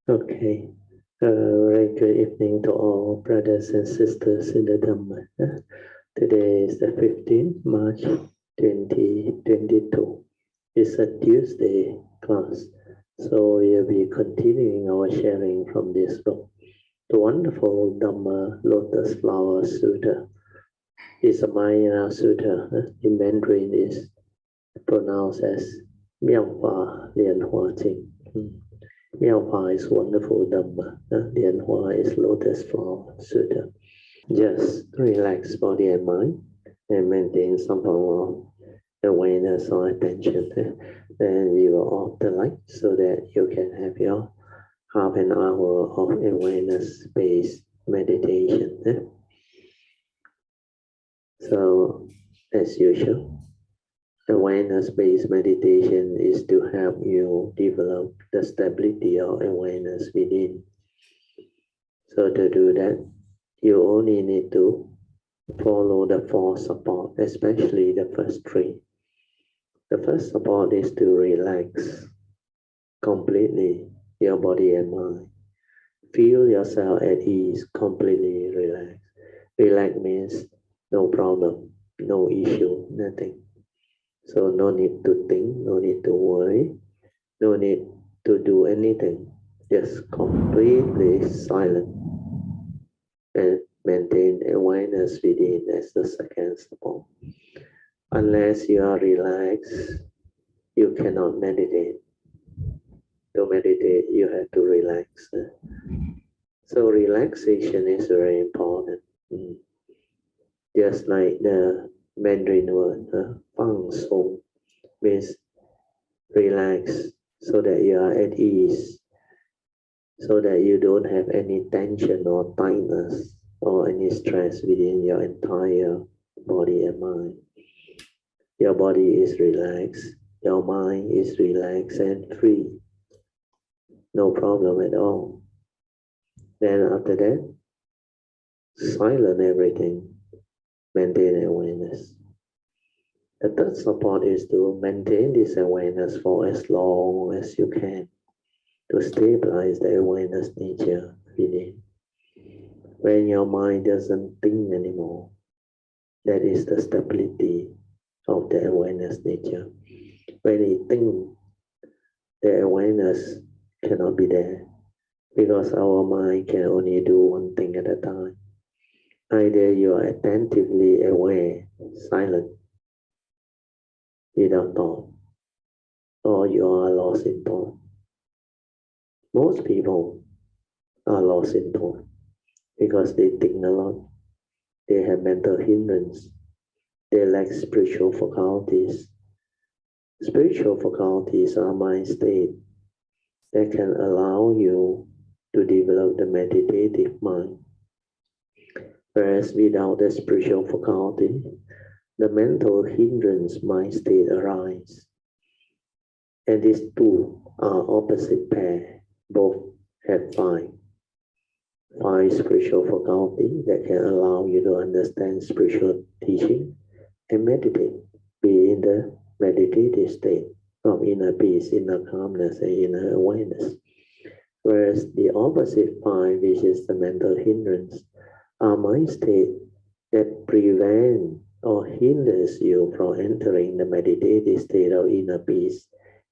Okay. Very good evening to all brothers and sisters in the Dhamma. Today is the 15th March 2022. It's a Tuesday class. So we'll be continuing our sharing from this book. The wonderful Dhamma Lotus Flower Sutra. It's a Maya Sutra. In Mandarin is pronounced as 妙法蓮華經. 妙法 is wonderful Dhamma. 蓮華 is Lotus Flower Sutra. Just relax body and mind and maintain some form of awareness or attention. Then we will off the light so that you can have your half an hour of awareness-based meditation. So, as usual, awareness-based meditation is to help you develop the stability of awareness within. So to do that, you only need to follow the four support, especially the first three. The first support is to relax completely your body and mind. Feel yourself at ease, completely relaxed. Relax means no problem, no issue, nothing. So no need to think, no need to worry, no need to do anything. Just completely silent and maintain awareness within as the second support. Unless you are relaxed, you cannot meditate. To meditate, you have to relax. So relaxation is very important. Just like the Mandarin word, 放松 means relax so that you are at ease, so that you don't have any tension or tightness or any stress within your entire body and mind. Your body is relaxed, your mind is relaxed and free. No problem at all. Then after that, silence everything. Maintain awareness. The third support is to maintain this awareness for as long as you can to stabilize the awareness nature within. When your mind doesn't think anymore, that is the stability of the awareness nature. When it thinks, the awareness cannot be there because our mind can only do one thing at a time. Either you are attentively aware, silent, without thought, or you are lost in thought. Most people are lost in thought because they think a lot. They have mental hindrance. They lack spiritual faculties. Spiritual faculties are mind state that can allow you to develop the meditative mind. Whereas without the spiritual faculty, the mental hindrance mind state arise. And these two are opposite pair. Both have five spiritual faculty that can allow you to understand spiritual teaching and meditate, be in the meditative state of inner peace, inner calmness, and inner awareness. Whereas the opposite five, which is the mental hindrance, are mind state that prevent or hinders you from entering the meditative state of inner peace,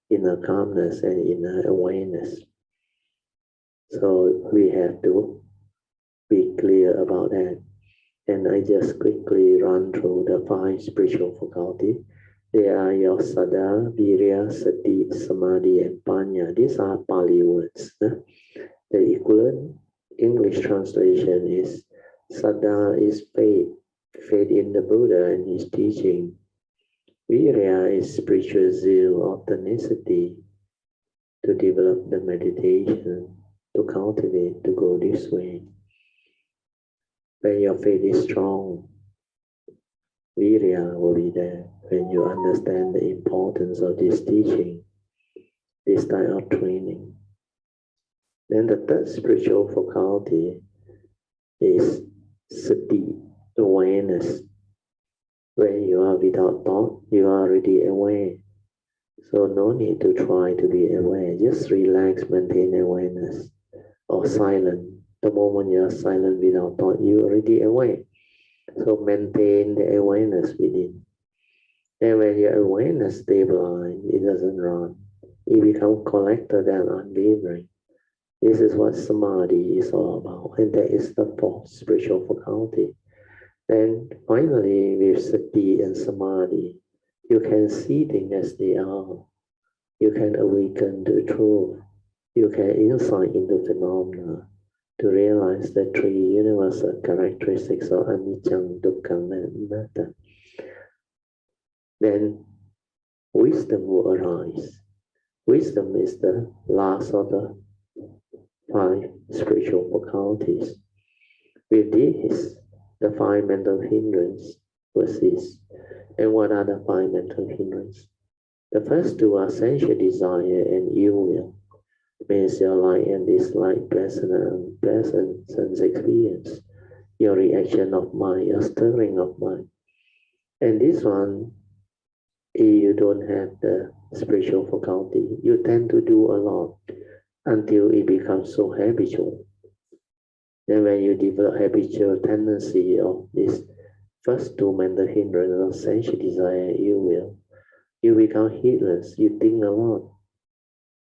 inner calmness, and inner awareness. So we have to be clear about that. And I just quickly run through the five spiritual faculty. They are your Saddha, Virya, Sati, Samadhi, and Panya. These are Pali words. The equivalent English translation is Saddha is faith, faith in the Buddha and his teaching. Virya is spiritual zeal or tenacity to develop the meditation, to cultivate, to go this way. When your faith is strong, Virya will be there. When you understand the importance of this teaching, this type of training. Then the third spiritual faculty is Sati, awareness. When you are without thought, you are already aware. So no need to try to be aware. Just relax, maintain awareness. silent. The moment you are silent without thought, you are already awake. So maintain the awareness within. And when your awareness stabilizes, it doesn't run. It becomes collected and unwavering. This is what samadhi is all about. And that is the fourth spiritual faculty. Then finally, with sati and samadhi, you can see things as they are. You can awaken to truth. You can insight into phenomena to realize the three universal characteristics of anicca, dukkha, and anatta. Then wisdom will arise. Wisdom is the last of the 5 spiritual faculties. With this, the 5 mental hindrances will cease. And what are the 5 mental hindrances? The first 2 are sensual desire and ill will. Means your like and dislike, pleasant and unpleasant sense experience, your reaction of mind, your stirring of mind. And this one, if you don't have the spiritual faculty, you tend to do a lot until it becomes so habitual. Then when you develop habitual tendency of this first 2 mental hindrances of sensual desire and ill will, you become heedless, you think a lot.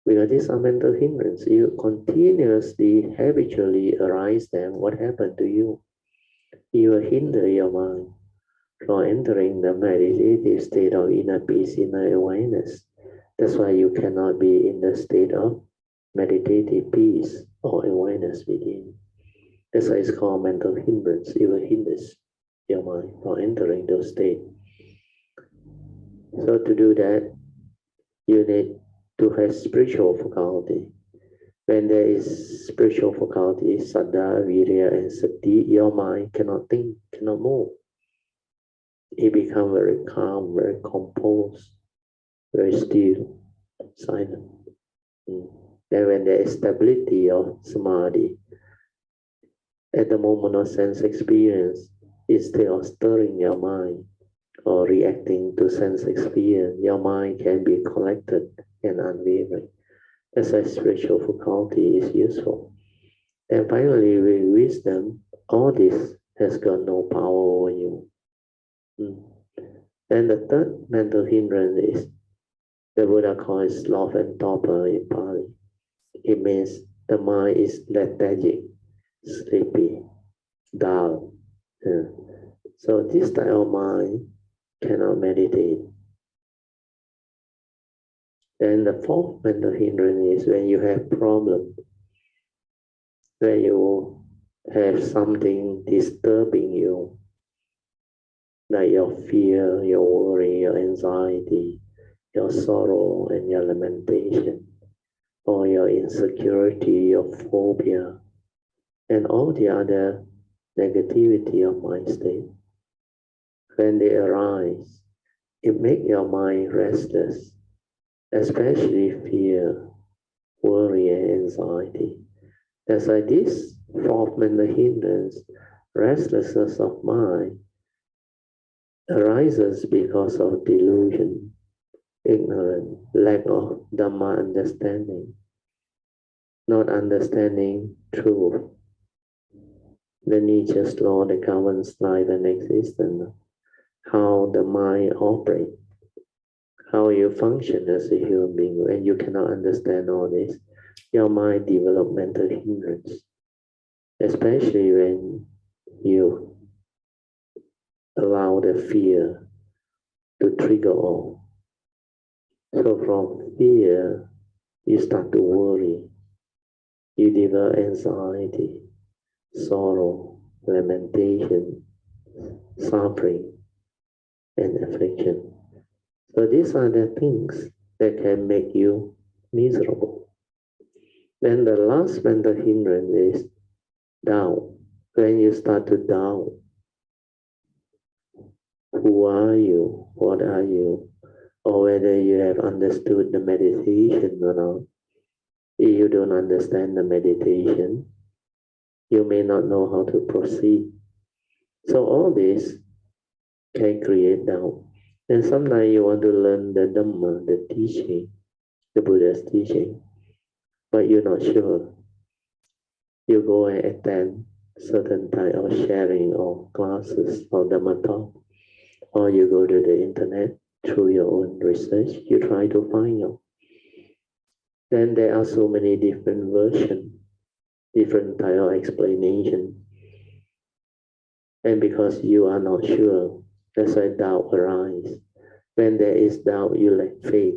Because these are mental hindrances, you continuously, habitually arise them. What happened to you? You will hinder your mind from entering the meditative state of inner peace, inner awareness. That's why you cannot be in the state of meditative peace or awareness within. That's why it's called mental hindrance. It will hinder your mind from entering those states. So to do that, you need to have spiritual faculty. When there is spiritual faculty, saddha, virya, and sati, your mind cannot think, cannot move. It becomes very calm, very composed, very still, silent. Then when there is stability of samadhi, at the moment of sense experience, instead of stirring your mind or reacting to sense experience, your mind can be collected and unwavering. As a spiritual faculty is useful. And finally, with wisdom, all this has got no power over you. And the third mental hindrance is the Buddha calls sloth and torpor in Pali. It means the mind is lethargic, sleepy, dull. So this type of mind cannot meditate. Then the fourth mental hindrance is when you have problem, when you have something disturbing you, like your fear, your worry, your anxiety, your sorrow and your lamentation, or your insecurity, your phobia, and all the other negativity of mind state. When they arise, it makes your mind restless, especially fear, worry, and anxiety. That's why this fourth mental hindrance, restlessness of mind, arises because of delusion, ignorance, lack of Dharma understanding, not understanding truth, the nature's law that governs life and existence, how the mind operates, how you function as a human being. When you cannot understand all this, your mind develops mental hindrance, especially when you allow the fear to trigger all. So from fear, you start to worry. You develop anxiety, sorrow, lamentation, suffering, and affliction. So these are the things that can make you miserable. Then the last mental hindrance is doubt. When you start to doubt, who are you? What are you? Or whether you have understood the meditation or not. If you don't understand the meditation, you may not know how to proceed. So all this can create doubt. And sometimes you want to learn the Dhamma, the teaching, the Buddha's teaching, but you're not sure. you go and attend certain type of sharing or classes or Dharma talk, or you go to the internet through your own research, you try to find out. Then there are so many different versions, different type of explanation. And because you are not sure, that's why doubt arises. When there is doubt, you lack faith.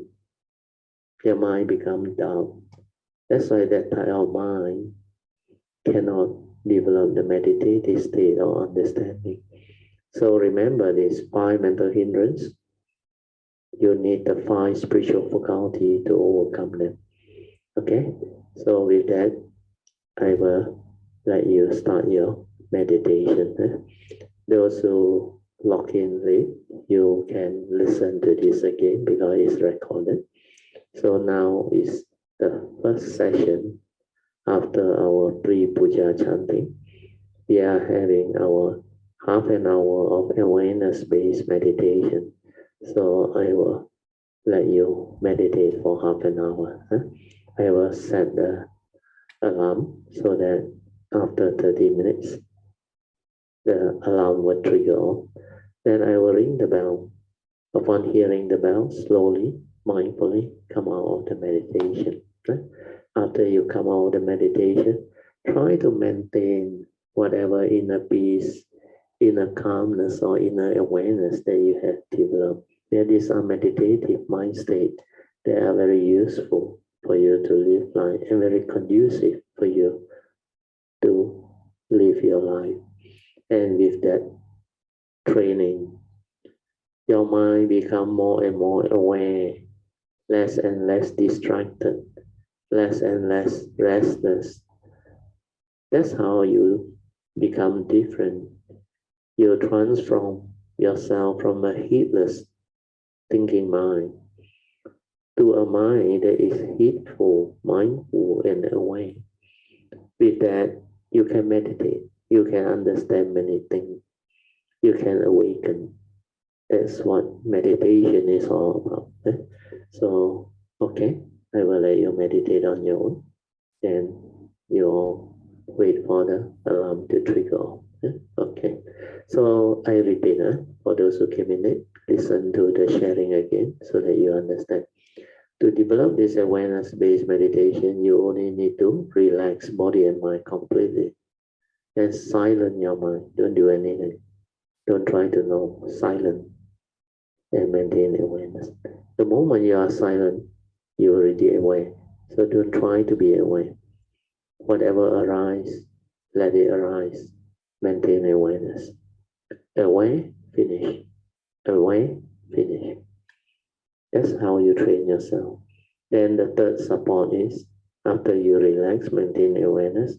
Your mind becomes doubt. That's why that type of mind cannot develop the meditative state of understanding. So remember these 5 mental hindrances. You need the 5 spiritual faculty to overcome them. Okay? So with that, I will let you start your meditation. Those who log in late, you can listen to this again because it's recorded. So now is the first session after our pre-puja chanting. We are having our half an hour of awareness-based meditation. So I will let you meditate for half an hour. I will set the alarm so that after 30 minutes, the alarm will trigger off. Then I will ring the bell. Upon hearing the bell, slowly, mindfully come out of the meditation. After you come out of the meditation, try to maintain whatever inner peace, inner calmness, or inner awareness that you have developed. That is a meditative mind state. They are very useful for you to live life and very conducive for you to live your life. And with that training, your mind become more and more aware, less and less distracted, less and less restless. That's how you become different. You transform yourself from a heedless thinking mind to a mind that is heedful, mindful, and aware. With that, you can meditate. You can understand many things. You can awaken. That's what meditation is all about. So, okay, I will let you meditate on your own. Then you'll wait for the alarm to trigger off. Okay, so I repeat, for those who came in late, listen to the sharing again so that you understand. To develop this awareness-based meditation, you only need to relax body and mind completely. And silence your mind. Don't do anything. Don't try to know. Silent and maintain awareness. The moment you are silent, you're already aware. So don't try to be aware. Whatever arises, let it arise. Maintain awareness. Aware, finish. Aware, finish. That's how you train yourself. Then the third support is, after you relax, maintain awareness.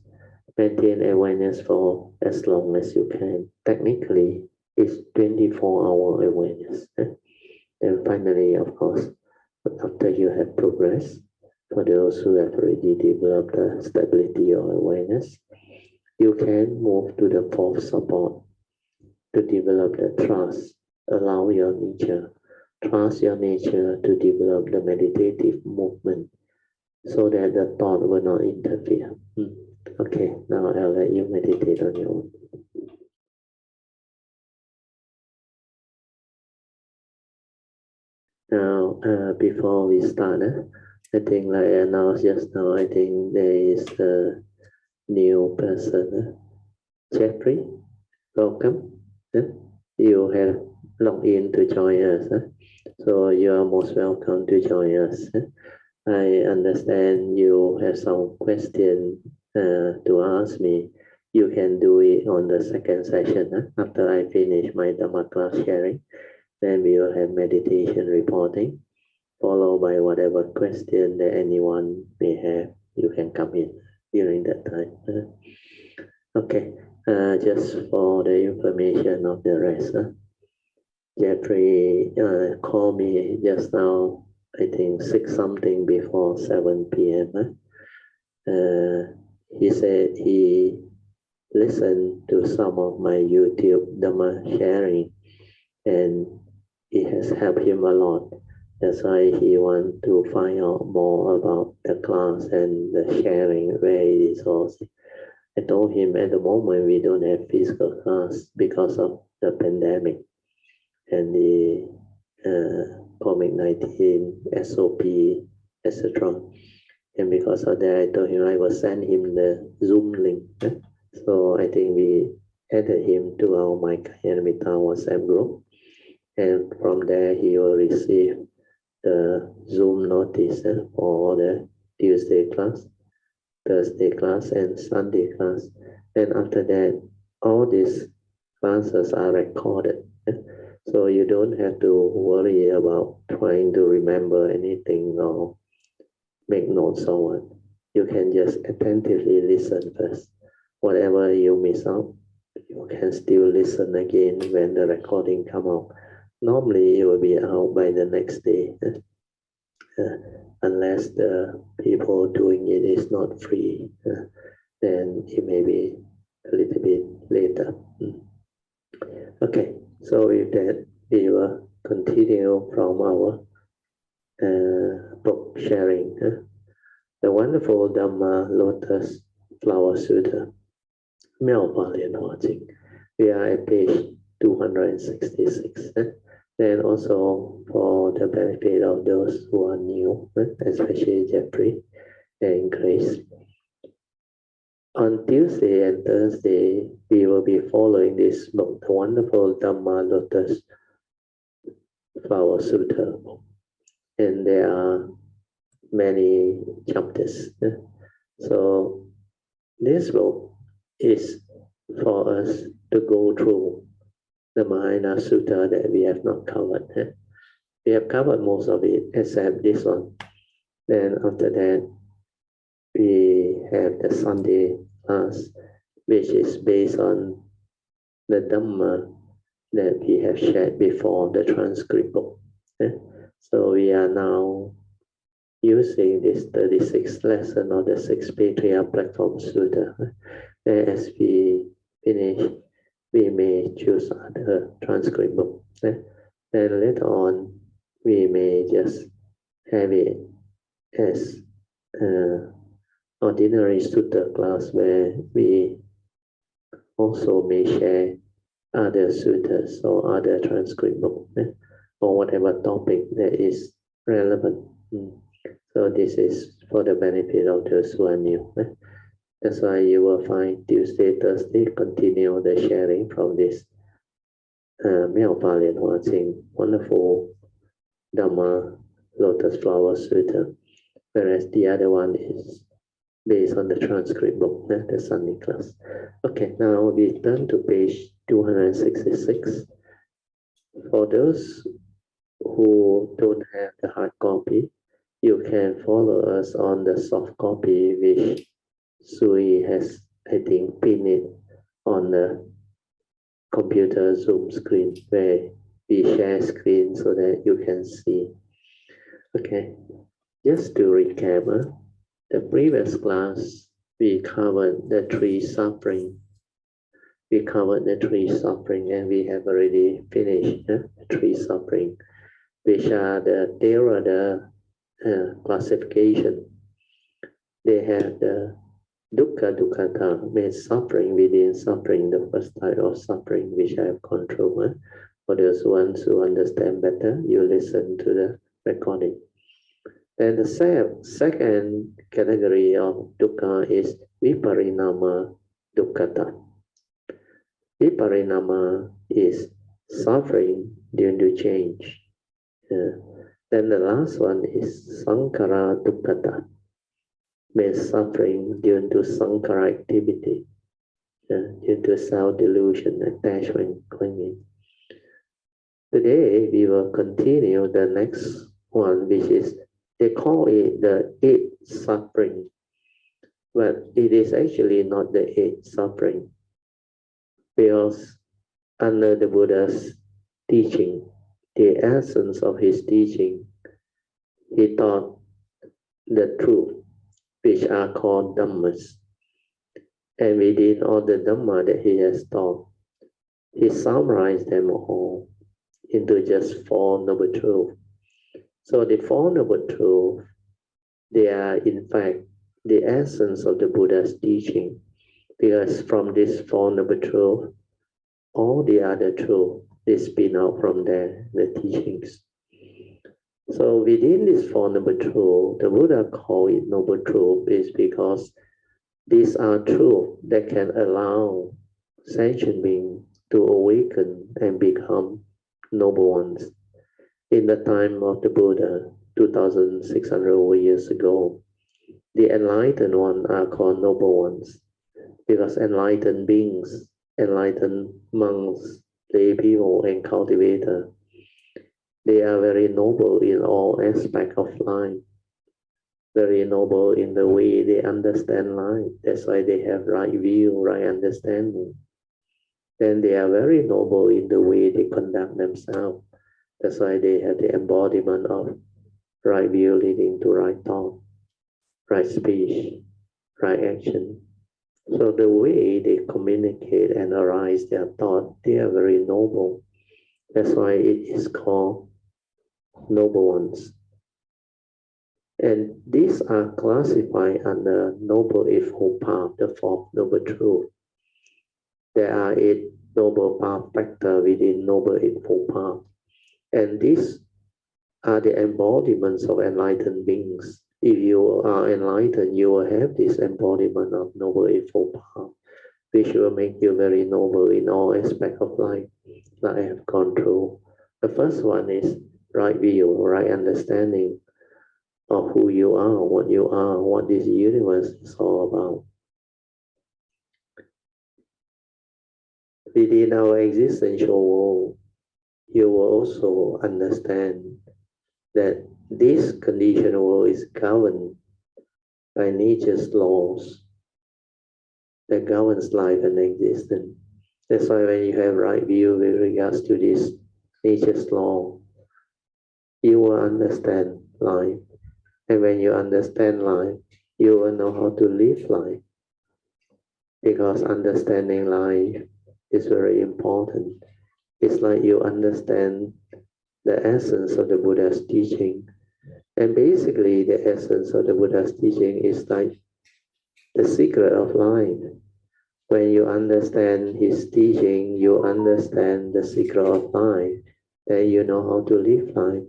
Maintain awareness for as long as you can. Technically, it's 24-hour awareness. Then finally, of course, after you have progressed, for those who have already developed the stability of awareness, you can move to the fourth support to develop the trust. Allow your nature, trust your nature to develop the meditative movement so that the thought will not interfere. Okay, now I'll let you meditate on your own. Now, before we start, I think like I announced just now, I think there is a new person, Jeffrey. Welcome. You have logged in to join us. So you are most welcome to join us. I understand you have some question to ask me. You can do it on the second session after I finish my Dharma class sharing. Then we will have meditation reporting, followed by whatever question that anyone may have. You can come in during that time. Okay, just for the information of the rest. Jeffrey called me just now, I think 6 something before 7 p.m. He said he listened to some of my YouTube Dharma sharing and it has helped him a lot. That's why he wants to find out more about the class and the sharing, where it is also. I told him at the moment we don't have physical class because of the pandemic and the COVID-19, SOP, etc. And because of that, I told him I will send him the Zoom link. So I think we added him to our Micah WhatsApp group. And from there, he will receive the Zoom notice for the Tuesday class, Thursday class, and Sunday class. And after that, all these classes are recorded. So you don't have to worry about trying to remember anything or make notes on it. You can just attentively listen first. Whatever you miss out, you can still listen again when the recording come out. Normally, it will be out by the next day, unless the people doing it is not free. Then it may be a little bit later. Okay, so with that, we will continue from our book sharing. The wonderful Dharma Lotus Flower Sutra, 妙法莲华经. We are at page 266. And also for the benefit of those who are new, especially Jeffrey and Grace. On Tuesday and Thursday, we will be following this book, the wonderful Dharma Lotus Flower Sutra. And there are many chapters. So this book is for us to go through the Mahayana Sutta that we have not covered. We have covered most of it except this one. Then after that, we have the Sunday class, which is based on the Dhamma that we have shared before, the transcript book. So we are now using this 36th lesson of the 6th Patriarch Platform Sutta. As we finish, we may choose other transcript book. Then later on, we may just have it as ordinary sutta class where we also may share other suttas or other transcript book or whatever topic that is relevant. So this is for the benefit of those who are new. That's why you will find Tuesday, Thursday, continue the sharing from this 妙法莲华经 wonderful Dharma Lotus Flower Sutra, whereas the other one is based on the transcript book, the Sunday class. Okay, now we turn to page 266. For those who don't have the hard copy, you can follow us on the soft copy, which Sui has, I think, pinned it on the computer Zoom screen where we share screen so that you can see. Okay, just to recap, the previous class we covered the three suffering. We covered the three suffering, and we have already finished the three suffering, which are the Theravada classification. They have the Dukkha, Dukkha, means suffering within suffering, the first type of suffering which I have control. For those ones who understand better, you listen to the recording. And the second category of Dukkha is Viparinama Dukkha. Viparinama is suffering due to change. Then the last one is Sankara Dukkha, means suffering due to Sankara activity, due to self-delusion, attachment, clinging. Today we will continue the next one, which is, they call it the eighth suffering, but it is actually not the eighth suffering, because under the Buddha's teaching, the essence of his teaching, he taught the truth, which are called Dhammas. And within all the Dhamma that he has taught, he summarized them all into just four noble truths. So the four noble truths, they are in fact the essence of the Buddha's teaching. Because from this Four Noble Truths, all the other truths, they spin out from there, the teachings. So within this Four Noble Truths, the Buddha called it Noble Truth is because these are truths that can allow sentient beings to awaken and become noble ones. In the time of the Buddha, 2,600 years ago, the enlightened ones are called noble ones because enlightened beings, enlightened monks, lay people, and cultivators, they are very noble in all aspects of life, very noble in the way they understand life. That's why they have right view, right understanding. Then they are very noble in the way they conduct themselves. That's why they have the embodiment of right view leading to right thought, right speech, right action. So the way they communicate and arise their thought, they are very noble. That's why it is called noble ones. And these are classified under Noble Eightfold Path, the Fourth Noble Truth. There are 8 Noble Path factors within Noble Eightfold Path. And these are the embodiments of enlightened beings. If you are enlightened, you will have this embodiment of Noble Eightfold Path, which will make you very noble in all aspects of life that I have gone through. The first one is right view, right understanding of who you are, what this universe is all about. Within our existential world, you will also understand that this conditioned world is governed by nature's laws that governs life and existence. That's why when you have right view with regards to this nature's law, you will understand life. And when you understand life, you will know how to live life. Because understanding life is very important. It's like you understand the essence of the Buddha's teaching. And basically, the essence of the Buddha's teaching is like the secret of life. When you understand his teaching, you understand the secret of life, then you know how to live life.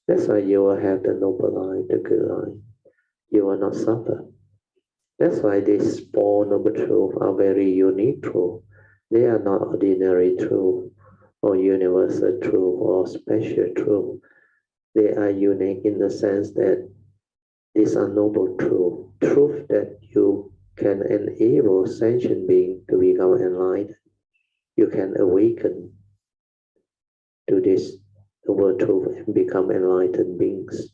That's why you will have the noble life, the good life. You will not suffer. That's why these 4 Noble Truths are very unique truths. They are not ordinary truth or universal truth or special truth. They are unique in the sense that these are noble truth that you can enable sentient beings to become enlightened. You can awaken to this noble truth and become enlightened beings.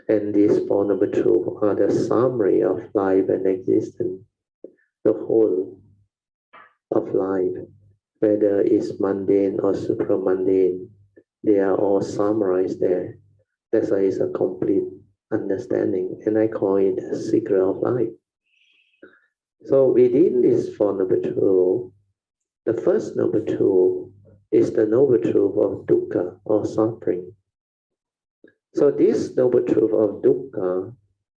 And these 4 Noble Truths are the summary of life and existence, the whole of life, whether it's mundane or supramundane, they are all summarized there. That's why it's a complete understanding, and I call it the secret of life. So within this 4 Noble Truths, the first Noble Truth is the Noble Truth of Dukkha or suffering. So this Noble Truth of Dukkha,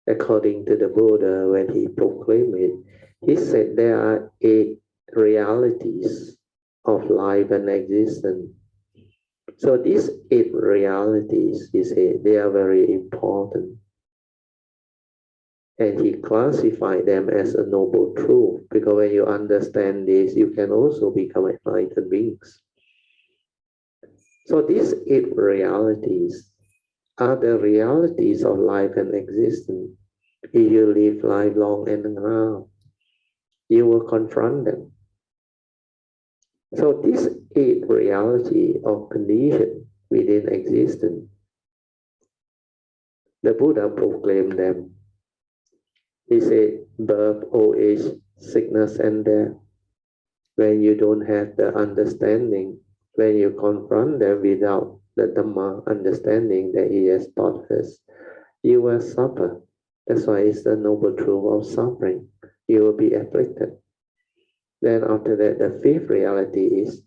according to the Buddha, when he proclaimed it, he said there are 8 realities of life and existence. So these 8 realities, he said, they are very important. And he classified them as a noble truth, because when you understand this, you can also become enlightened beings. So these 8 realities are the realities of life and existence. If you live life long and hard, you will confront them. So these 8 reality of condition within existence, the Buddha proclaimed them. He said, birth, old age, sickness, and death. When you don't have the understanding, when you confront them without the Dhamma understanding that he has taught us, you will suffer. That's why it's the noble truth of suffering. You will be afflicted. Then after that, the 5th reality is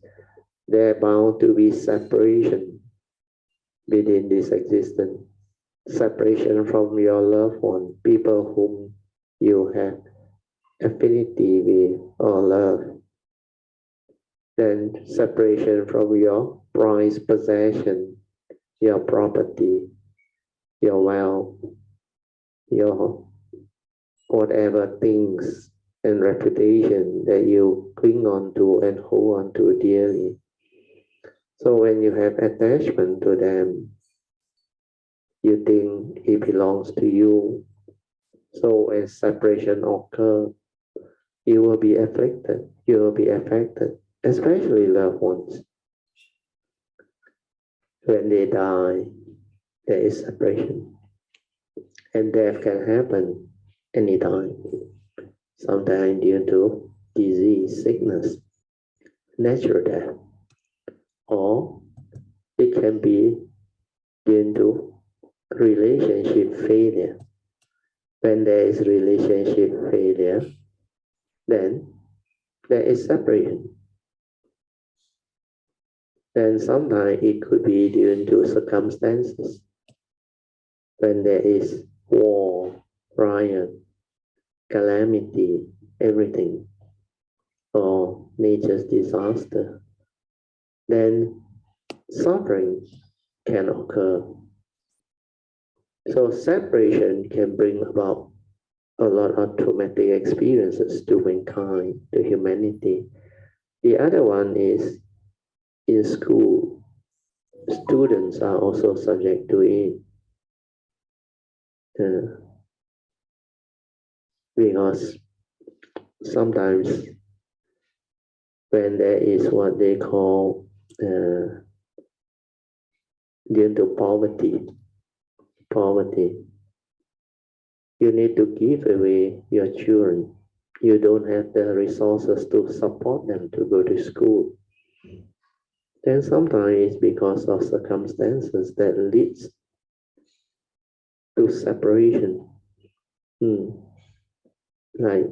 there bound to be separation within this existence. Separation from your loved one, people whom you have affinity with or love. Then separation from your prized possession, your property, your wealth, your whatever things and reputation that you cling on to and hold on to dearly. So when you have attachment to them, you think it belongs to you. So as separation occurs, you will be afflicted, you will be affected, especially loved ones. When they die, there is separation. And death can happen anytime. Sometimes due to disease, sickness, natural death. Or it can be due to relationship failure. When there is relationship failure, then there is separation. Then sometimes it could be due to circumstances. When there is war, riot, calamity, everything, or nature's disaster, then suffering can occur. So separation can bring about a lot of traumatic experiences to mankind, to humanity. The other one is in school, students are also subject to it. Because sometimes when there is what they call due to poverty, you need to give away your children. You don't have the resources to support them to go to school. Then sometimes it's because of circumstances that leads to separation. Like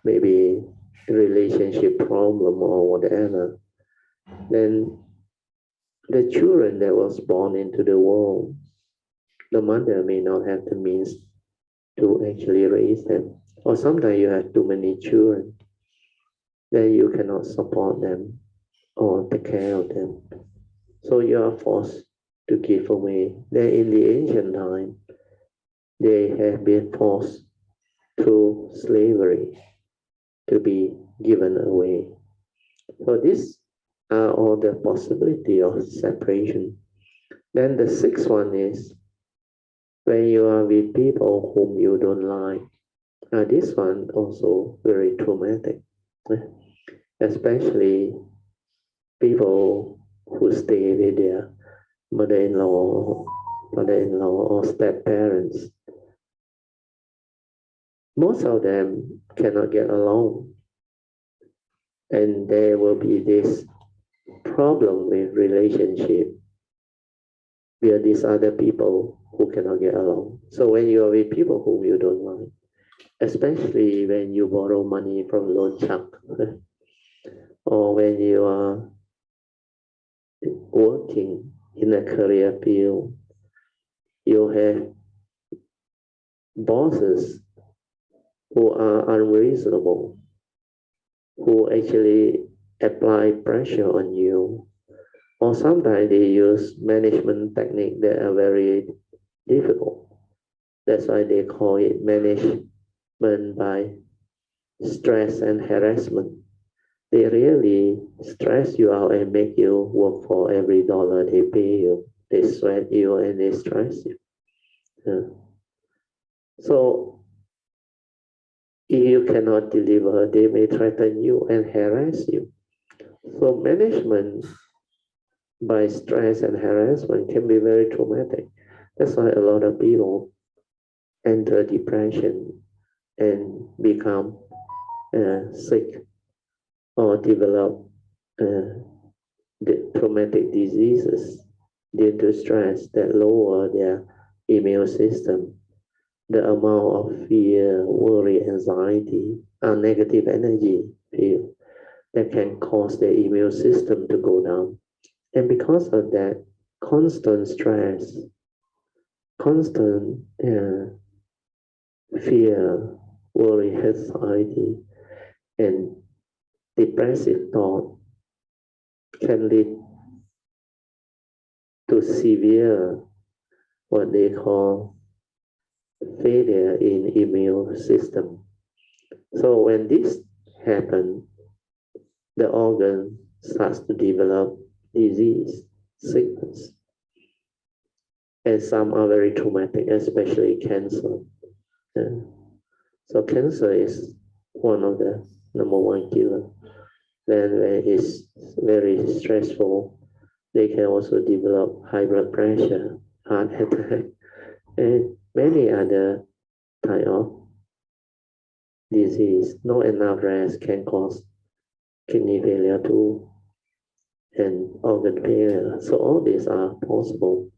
maybe a relationship problem or whatever. Then the children that was born into the world, the mother may not have the means to actually raise them. Or sometimes you have too many children, then you cannot support them or take care of them. So you are forced to give away. Then in the ancient time, they have been forced through slavery to be given away. So these are all the possibility of separation. Then the sixth one is when you are with people whom you don't like. This one also very traumatic, especially people who stay with their mother-in-law, father-in-law, or step-parents. Most of them cannot get along, and there will be this problem with relationship with these other people who cannot get along. So when you are with people whom you don't like, especially when you borrow money from loan shark, or when you are working in a career field, you have bosses who are unreasonable, who actually apply pressure on you, or sometimes they use management techniques that are very difficult. That's why they call it management by stress and harassment. They really stress you out and make you work for every dollar they pay you. They sweat you and they stress you. So if you cannot deliver, they may threaten you and harass you. So management by stress and harassment can be very traumatic. That's why a lot of people enter depression and become sick or develop the traumatic diseases due to stress that lower their immune system. The amount of fear, worry, anxiety, and negative energy field that can cause the immune system to go down. And because of that, constant stress, constant fear, worry, anxiety, and depressive thought can lead to severe, what they call, failure in immune system. So when this happens, the organ starts to develop disease, sickness. And some are very traumatic, especially cancer. So cancer is one of the number one killer. Then when it's very stressful, they can also develop high blood pressure, heart attack, and many other type of disease. Not enough rest can cause kidney failure too, and organ failure. So all these are possible.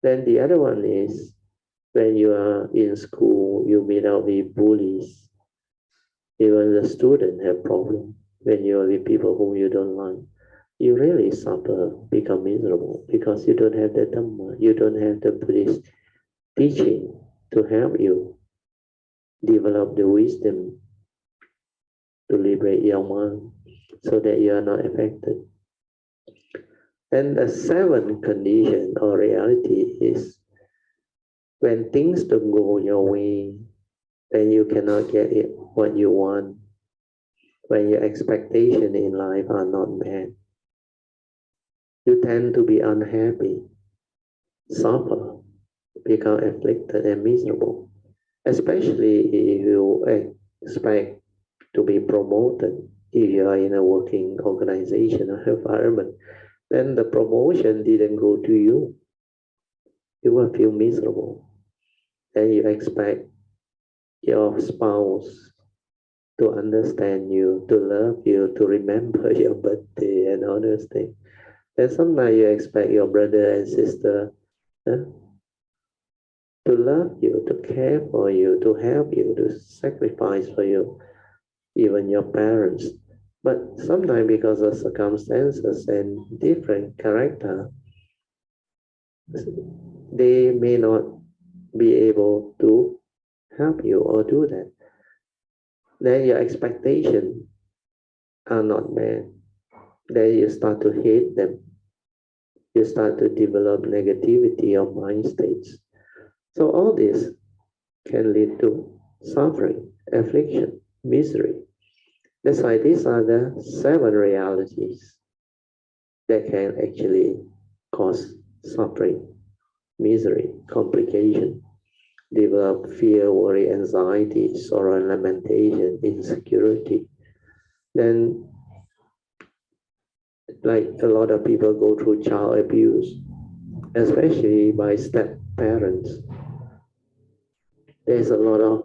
Then the other one is when you are in school, you meet out with bullies. Even the student have problem. When you are with people whom you don't like, you really suffer, become miserable because you don't have the Dharma, you don't have the Buddhist teaching to help you develop the wisdom to liberate your mind so that you are not affected. And the seventh condition or reality is when things don't go your way, then you cannot get it what you want. When your expectations in life are not met, you tend to be unhappy, suffer, become afflicted and miserable. Especially if you expect to be promoted, if you are in a working organization or environment, then the promotion didn't go to you. You will feel miserable. Then you expect your spouse to understand you, to love you, to remember your birthday and all those things. Then sometimes you expect your brother and sister to love you, to care for you, to help you, to sacrifice for you, even your parents. But sometimes because of circumstances and different character, they may not be able to help you or do that. Then your expectations are not met. Then you start to hate them. You start to develop negativity of mind states. So all this can lead to suffering, affliction, misery. That's why these are the seven realities that can actually cause suffering, misery, complication, develop fear, worry, anxiety, sorrow, and lamentation, insecurity. Then, like a lot of people go through child abuse, especially by step parents. There's a lot of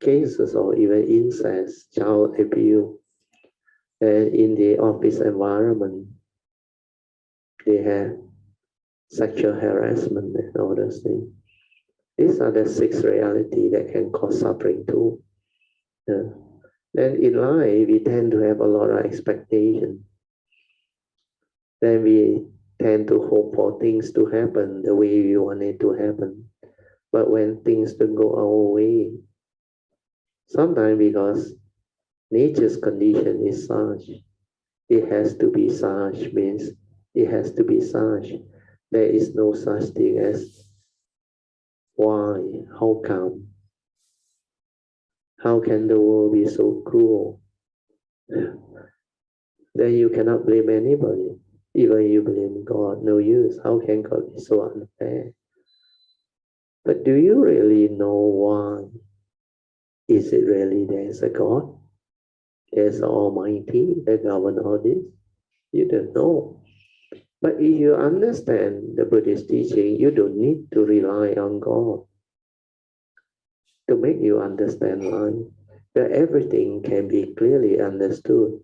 cases or even incest, child abuse, and in the office environment, they have sexual harassment and all those things. These are the six realities that can cause suffering too. Then in life, we tend to have a lot of expectation. Then we tend to hope for things to happen the way we want it to happen. But when things don't go our way, sometimes because nature's condition is such, it has to be such, means it has to be such. There is no such thing as why, how come? How can the world be so cruel? Then you cannot blame anybody. Even you blame God, no use. How can God be so unfair? But do you really know why? Is it really there's a God? There's an Almighty that governs all this? You don't know. But if you understand the Buddhist teaching, you don't need to rely on God to make you understand life. That everything can be clearly understood,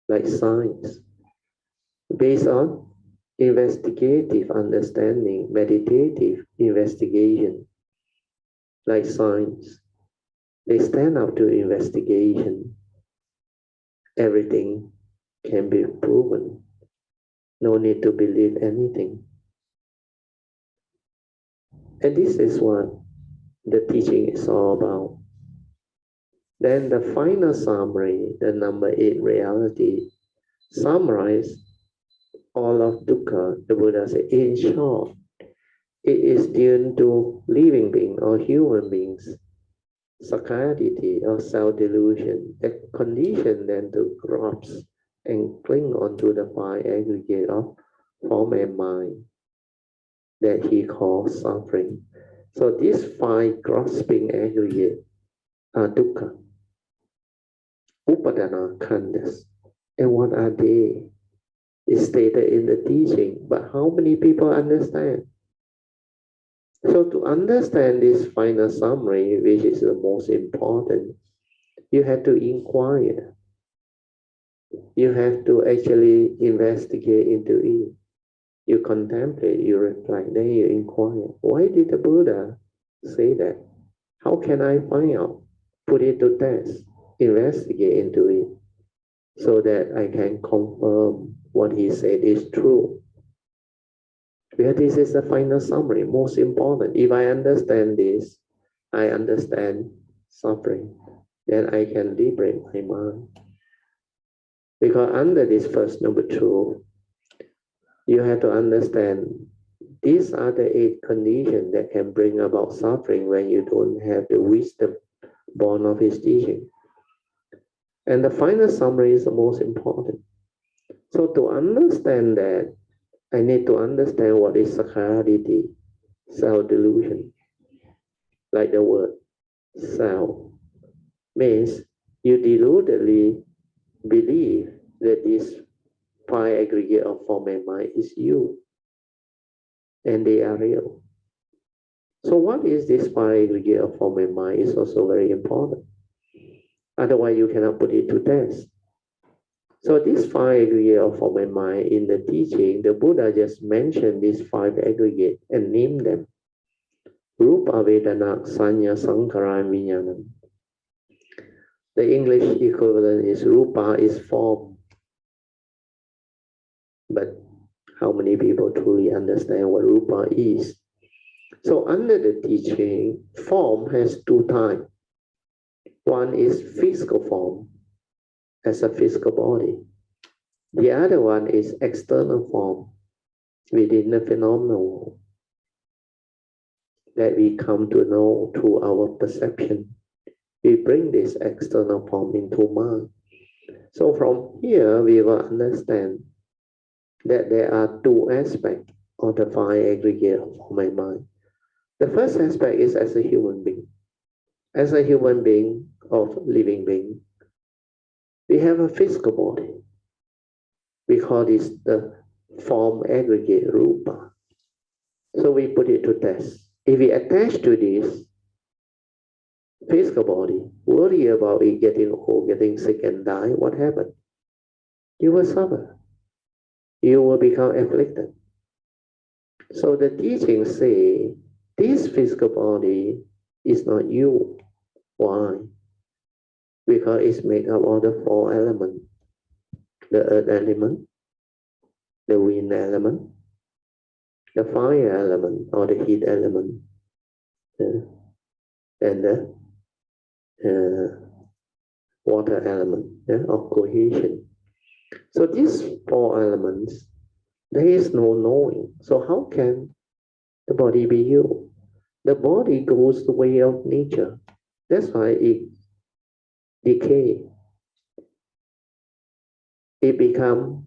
like science, based on investigative understanding, meditative investigation, like science. They stand up to investigation. Everything can be proven. No need to believe anything. And this is what the teaching is all about. Then the final summary, the number 8 reality, summarize all of dukkha. The Buddha said, in short, it is due to living beings or human beings, Sankara Activity or self-delusion, that condition them to grasp and cling onto the 5 aggregate of form and mind that he calls suffering. So these 5 grasping aggregate are dukkha, upadana khandhas. And what are they? It's stated in the teaching, but how many people understand? So to understand this final summary, which is the most important, you have to inquire. You have to actually investigate into it. You contemplate, you reflect, then you inquire. Why did the Buddha say that? How can I find out? Put it to test, investigate into it, so that I can confirm what he said is true. Because this is the final summary, most important. If I understand this, I understand suffering, then I can liberate my mind. Because under this first number 2, you have to understand these are the 8 conditions that can bring about suffering when you don't have the wisdom born of his teaching. And the final summary is the most important. So to understand that, I need to understand what is Sankara Activity, self-delusion. Like the word self means you deludedly believe that this 5 aggregate of form and mind is you, and they are real. So what is this 5 aggregate of form and mind is also very important. Otherwise, you cannot put it to test. So this 5 aggregate of form and mind in the teaching, the Buddha just mentioned these 5 aggregate and named them. Rupa, Vedana, Sanya, Sankara, and Vijnana. The English equivalent is Rupa is form. But how many people truly understand what Rupa is? So under the teaching, form has 2 types. One is physical form, as a physical body. The other one is external form, within the phenomenal world, that we come to know through our perception. We bring this external form into mind. So from here, we will understand that there are 2 aspects of the 5 aggregate of form and mind. The first aspect is as a human being. As a human being of living being, we have a physical body. We call this the form aggregate rupa. So we put it to test. If we attach to this physical body, worry about it getting old, getting sick and die, what happened? You will suffer. You will become afflicted. So the teachings say, this physical body is not you. Why? Because it's made up of the 4 elements. The earth element, the wind element, the fire element or the heat element, and the water element of cohesion. So these 4 elements, there is no knowing. So how can the body be you? The body goes the way of nature. That's why it decays. It becomes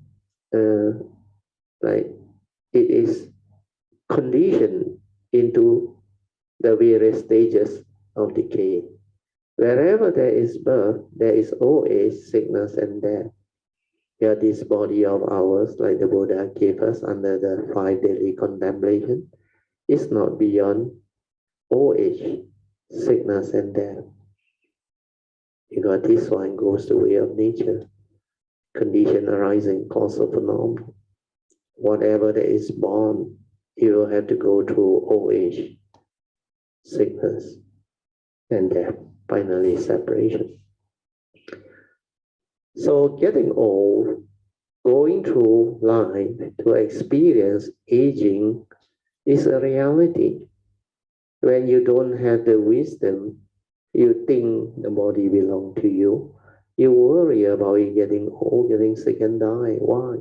like it is conditioned into the various stages of decay. Wherever there is birth, there is old age, sickness, and death. Here, this body of ours, like the Buddha gave us under the 5 daily contemplation, is not beyond old age, sickness, and death. Because this one goes the way of nature, condition arising, causal phenomenon. Whatever that is born, it will have to go through old age, sickness, and death, finally separation. So getting old, going through life to experience aging is a reality. When you don't have the wisdom, you think the body belongs to you. You worry about it getting old, getting sick and die. Why?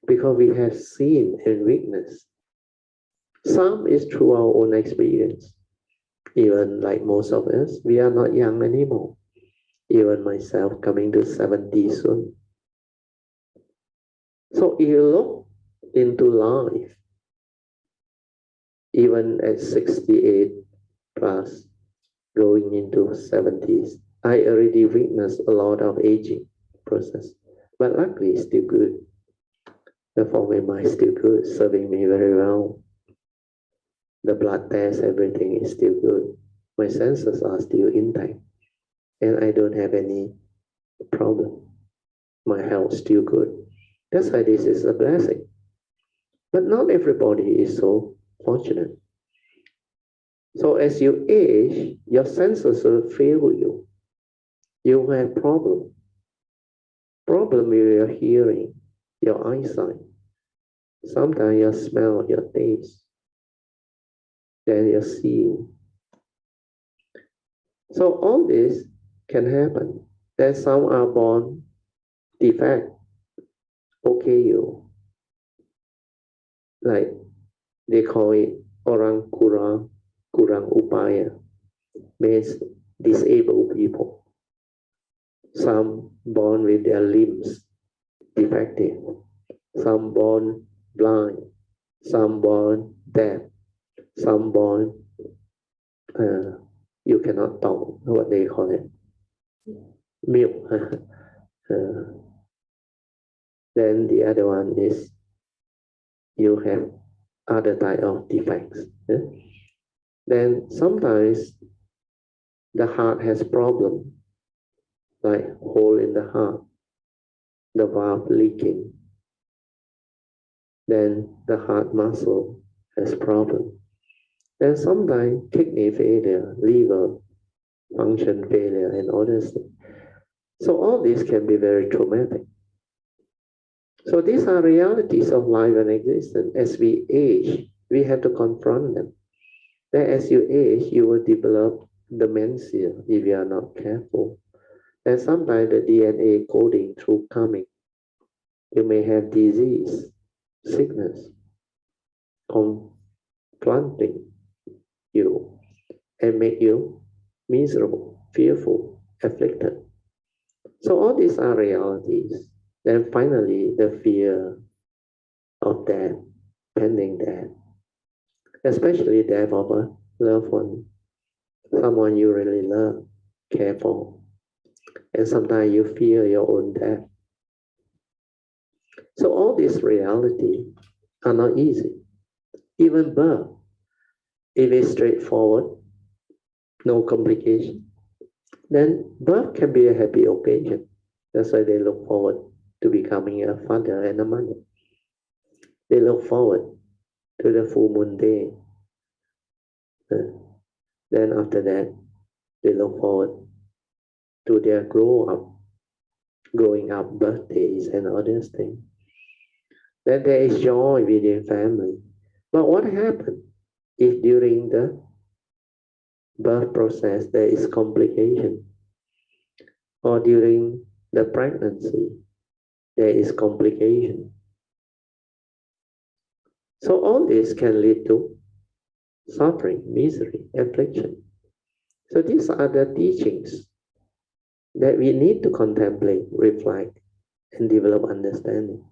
Because we have seen and witnessed. Some is through our own experience. Even like most of us, we are not young anymore. Even myself coming to 70 soon. So if you look into life, even at 68 plus, going into 70s, I already witnessed a lot of aging process. But luckily, it's still good. The form of mind is still good, serving me very well. The blood test, everything is still good. My senses are still intact. And I don't have any problem. My health is still good. That's why this is a blessing. But not everybody is so fortunate. So as you age, your senses will fail you. You will have problem. Problem with your hearing, your eyesight. Sometimes your smell, your taste. Then your seeing. So all this can happen. Then some are born defect. Okay, you. Like they call it orang kurang upaya, means disabled people. Some born with their limbs defective, some born blind, some born deaf, some born you cannot talk, what they call it, mute. Then the other one is you have other type of defects. Then sometimes the heart has problem, like hole in the heart, the valve leaking. Then the heart muscle has problem. Then sometimes kidney failure, liver function failure, and others. So all this can be very traumatic. So these are realities of life and existence. As we age, we have to confront them. Then as you age, you will develop dementia if you are not careful. And sometimes the DNA coding through karmic. You may have disease, sickness, confronting you and make you miserable, fearful, afflicted. So all these are realities. Then finally, the fear of death, pending death, especially death of a loved one, someone you really love, care for. And sometimes you fear your own death. So all these realities are not easy. Even birth, if it's straightforward, no complication, then birth can be a happy occasion. That's why they look forward to becoming a father and a mother. They look forward to the full moon day. Then after that, they look forward to their growing up birthdays and other things. Then there is joy within family. But what happens if during the birth process there is complication? Or during the pregnancy, there is complication. So all this can lead to suffering, misery, affliction. So these are the teachings that we need to contemplate, reflect, and develop understanding.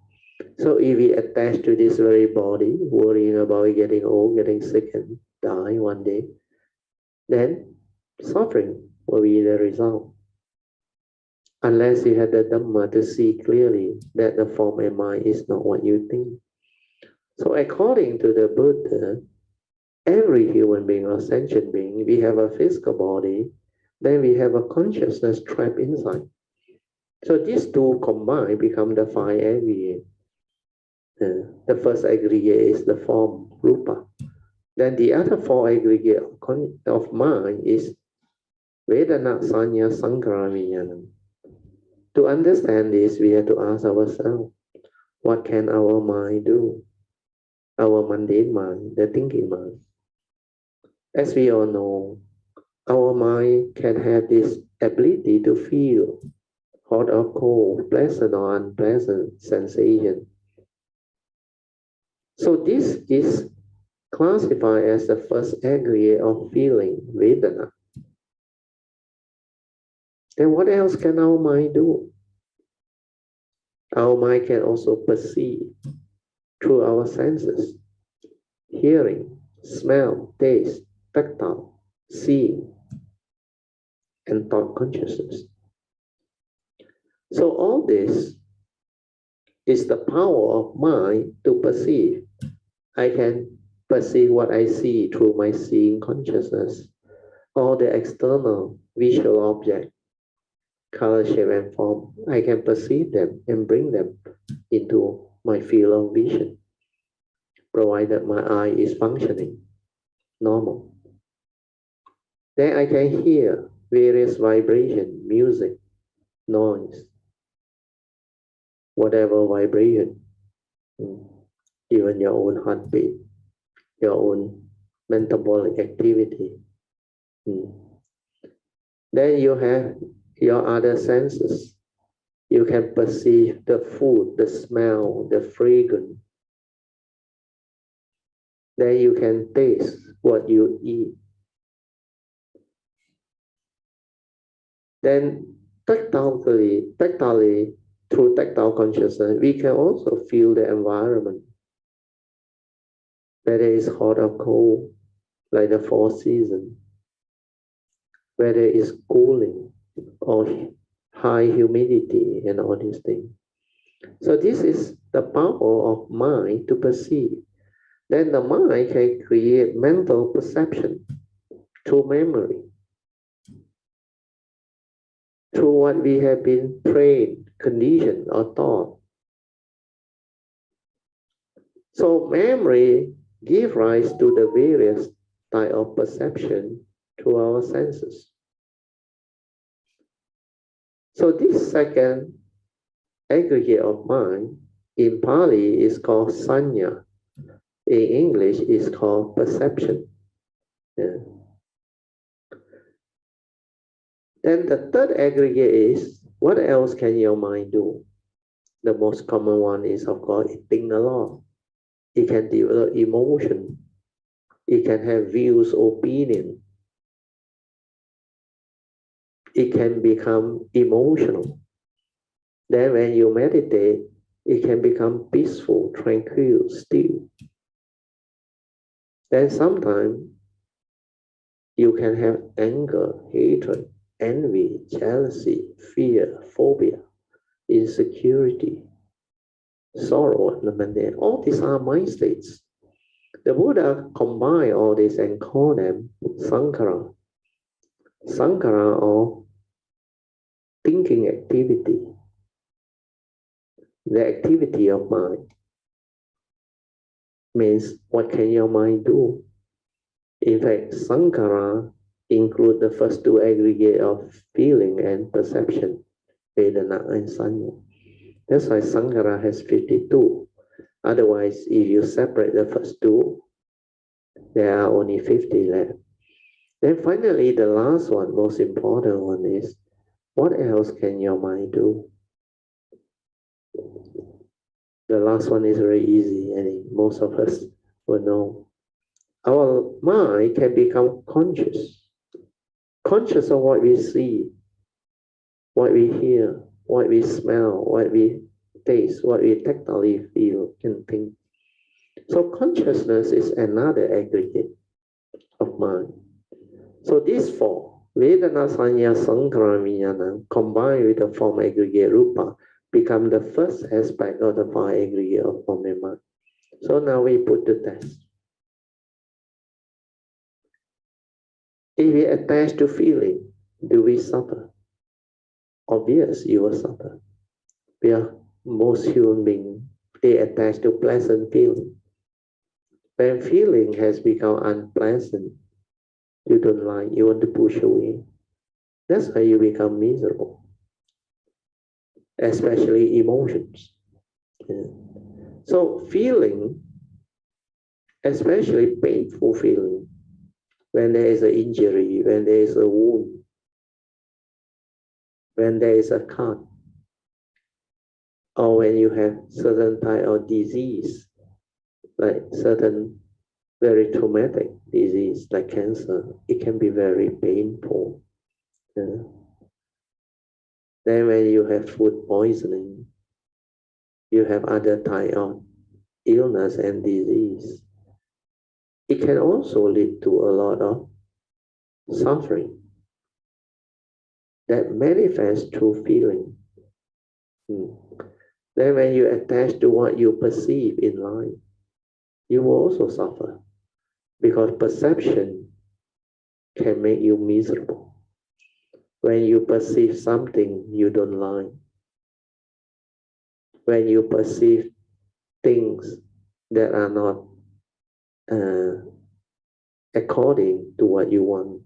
So if we attach to this very body, worrying about getting old, getting sick, and die one day, then suffering will be the result. Unless you have the Dhamma to see clearly that the form and mind is not what you think. So according to the Buddha, every human being or sentient being, we have a physical body, then we have a consciousness trapped inside. So these two combined become the five aggregates. The first aggregate is the form, rupa. Then the other four aggregate of mind is Vedana, Sanya, Sankara, Vijnana. To understand this, we have to ask ourselves, what can our mind do? Our mundane mind, the thinking mind. As we all know, our mind can have this ability to feel hot or cold, pleasant or unpleasant sensation. So this is classified as the first aggregate of feeling, Vedana. Then what else can our mind do? Our mind can also perceive through our senses, hearing, smell, taste, tactile, seeing, and thought consciousness. So all this is the power of mind to perceive. I can perceive what I see through my seeing consciousness, or the external visual object, color, shape, and form. I can perceive them and bring them into my field of vision, provided my eye is functioning normal. Then I can hear various vibration, music, noise, whatever vibration, even your own heartbeat, your own metabolic activity. Then you have your other senses. You can perceive the food, the smell, the fragrance. Then you can taste what you eat. Then tactily, through tactile consciousness, we can also feel the environment, whether it's hot or cold, like the four seasons, whether it's cooling or high humidity and all these things. So this is the power of mind to perceive. Then the mind can create mental perception through memory, through what we have been trained, conditioned, or taught. So memory gives rise to the various type of perception through our senses. So this second aggregate of mind in Pali is called sanya. In English, it's called perception. Yeah. Then the third aggregate is, what else can your mind do? The most common one is, of course, it thinks a lot. It can develop emotion. It can have views, opinion. It can become emotional. Then when you meditate, it can become peaceful, tranquil, still. Then sometimes you can have anger, hatred, envy, jealousy, fear, phobia, insecurity, sorrow, and abandon. All these are mind states. The Buddha combined all this and called them Sankara. Sankara, or thinking activity, the activity of mind. Means what can your mind do? In fact, Sankara include the first two aggregates of feeling and perception, Vedana and Sanya. That's why Sankara has 52. Otherwise, if you separate the first two, there are only 50 left. Then finally, the last one, most important one is, what else can your mind do? The last one is very easy, and most of us will know. Our mind can become conscious. Conscious of what we see, what we hear, what we smell, what we taste, what we tactily feel and think. So consciousness is another aggregate of mind. So these four, Vedana, Sanya, Sankara, Vijnana, combined with the form aggregate Rupa, become the first aspect of the five aggregate of form and mind. So now we put the test. If we attach to feeling, do we suffer? Obvious, you will suffer. Most human beings, they attach to pleasant feeling. When feeling has become unpleasant, you don't like, you want to push away. That's why you become miserable, especially emotions. Yeah. So feeling, especially painful feeling, when there is an injury, when there is a wound, when there is a cut, or when you have certain type of disease, like certain very traumatic disease like cancer, it can be very painful. Then when you have food poisoning, you have other type of illness and disease, it can also lead to a lot of suffering that manifests through feeling. Then when you attach to what you perceive in life, you will also suffer, because perception can make you miserable. When you perceive something you don't like, when you perceive things that are not according to what you want,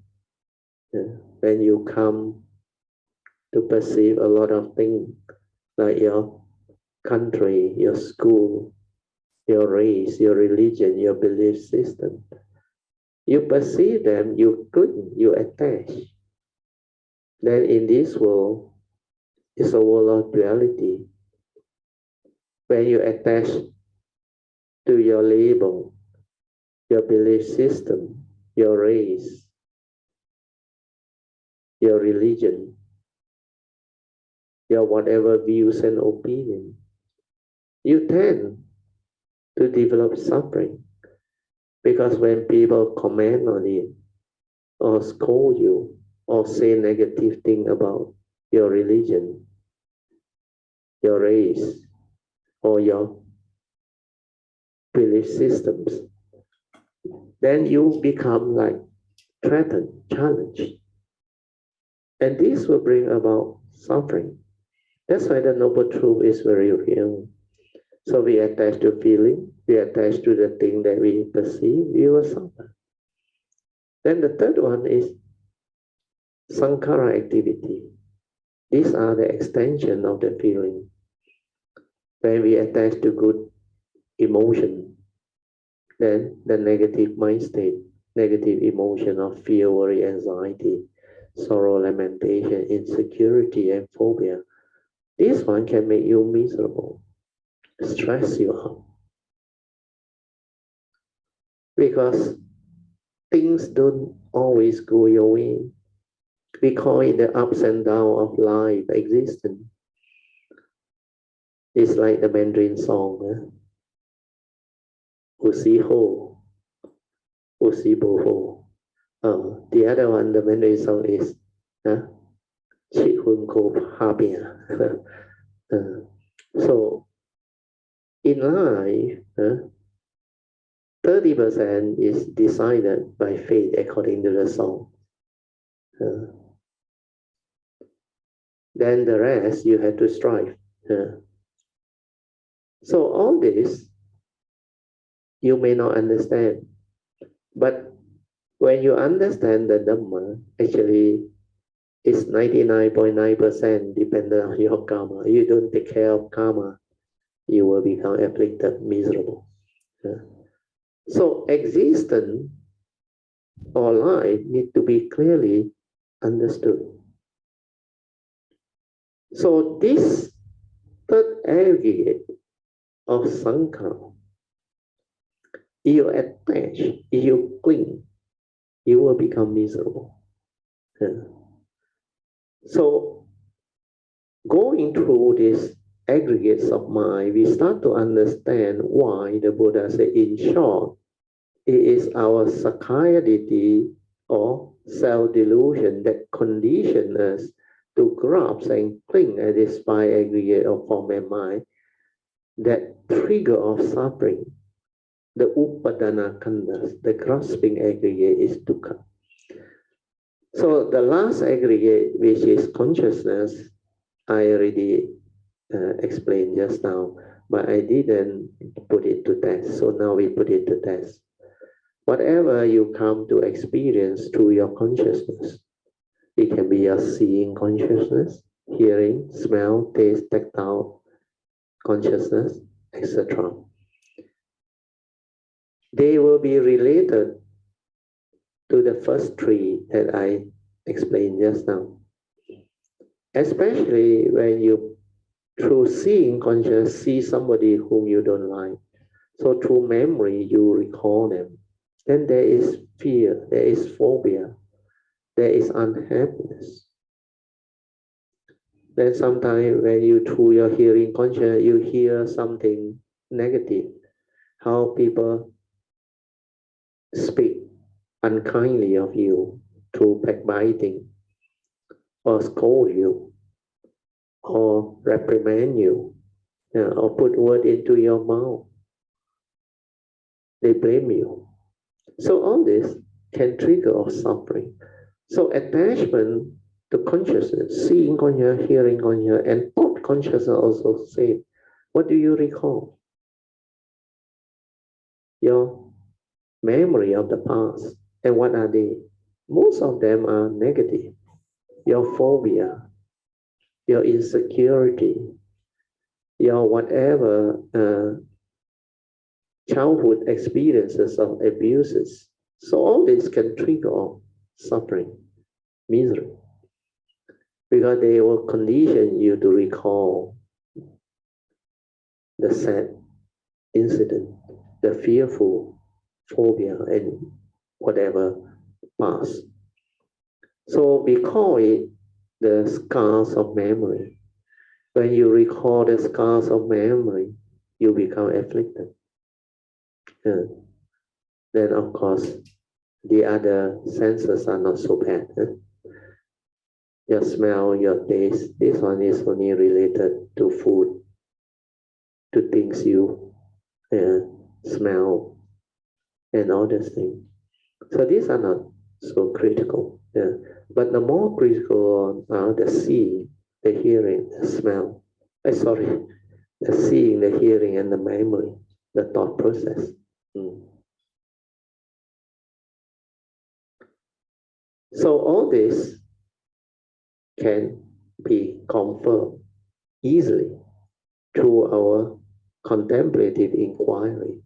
when you come to perceive a lot of things like your country, your school, your race, your religion, your belief system, you perceive them, you cling, you attach. Then in this world, it's a world of duality. When you attach to your label, your belief system, your race, your religion, your whatever views and opinion, you tend to develop suffering. Because when people comment on it, or scold you, or say negative thing about your religion, your race, or your belief systems, then you become like threatened, challenged. And this will bring about suffering. That's why the Noble Truth is very real. So we attach to feeling, we attach to the thing that we perceive, we will suffer. Then the third one is Sankara Activity. These are the extension of the feeling. When we attach to good emotion, then the negative mind state, negative emotion of fear, worry, anxiety, sorrow, lamentation, insecurity, and phobia, this one can make you miserable, stress you out. Because things don't always go your way. We call it the ups and downs of life, existence. It's like the Mandarin song, Usi Ho, Usi Bo Ho. The other one, the Mandarin song is Chi Hun Ko Ha Bia. So, in life, 30% is decided by fate according to the song. Then the rest you have to strive. So all this you may not understand, but when you understand the Dhamma, actually it's 99.9% dependent on your karma. You don't take care of karma, you will become afflicted, miserable. So existence or life need to be clearly understood. So this third aggregate of Sankara, you attach, you cling, you will become miserable. So going through these aggregates of mind, we start to understand why the Buddha said, in short, it is our Sankara or self-delusion that condition us to grasp and cling at this five aggregate of form and mind, that trigger of suffering, the upadana khandhas, the grasping aggregate is dukkha. So the last aggregate, which is consciousness, I already explained just now, but I didn't put it to test. So now we put it to test. Whatever you come to experience through your consciousness, it can be your seeing consciousness, hearing, smell, taste, tactile consciousness, etc. They will be related to the first three that I explained just now. Especially when you, through seeing conscious, see somebody whom you don't like. So through memory, you recall them. Then there is fear, there is phobia, there is unhappiness. Then sometimes when you, through your hearing conscious, you hear something negative, how people speak unkindly of you through backbiting, or scold you, or reprimand you, or put word into your mouth. They blame you. So all this can trigger of suffering. So attachment to consciousness, seeing conscious, hearing conscious, and thought consciousness also same. What do you recall? Your memory of the past. And what are they? Most of them are negative. Your phobia, your insecurity, your whatever childhood experiences of abuses. So all this can trigger suffering, misery, because they will condition you to recall the sad incident, the fearful phobia, and whatever past. So we call it the scars of memory. When you recall the scars of memory, you become afflicted. Then of course, the other senses are not so bad. Your smell, your taste, this one is only related to food, to things you smell, and all these things. So these are not so critical. But the more critical are the seeing, the hearing, the smell. The seeing, the hearing, and the memory, the thought process. So all this can be confirmed easily through our contemplative inquiry.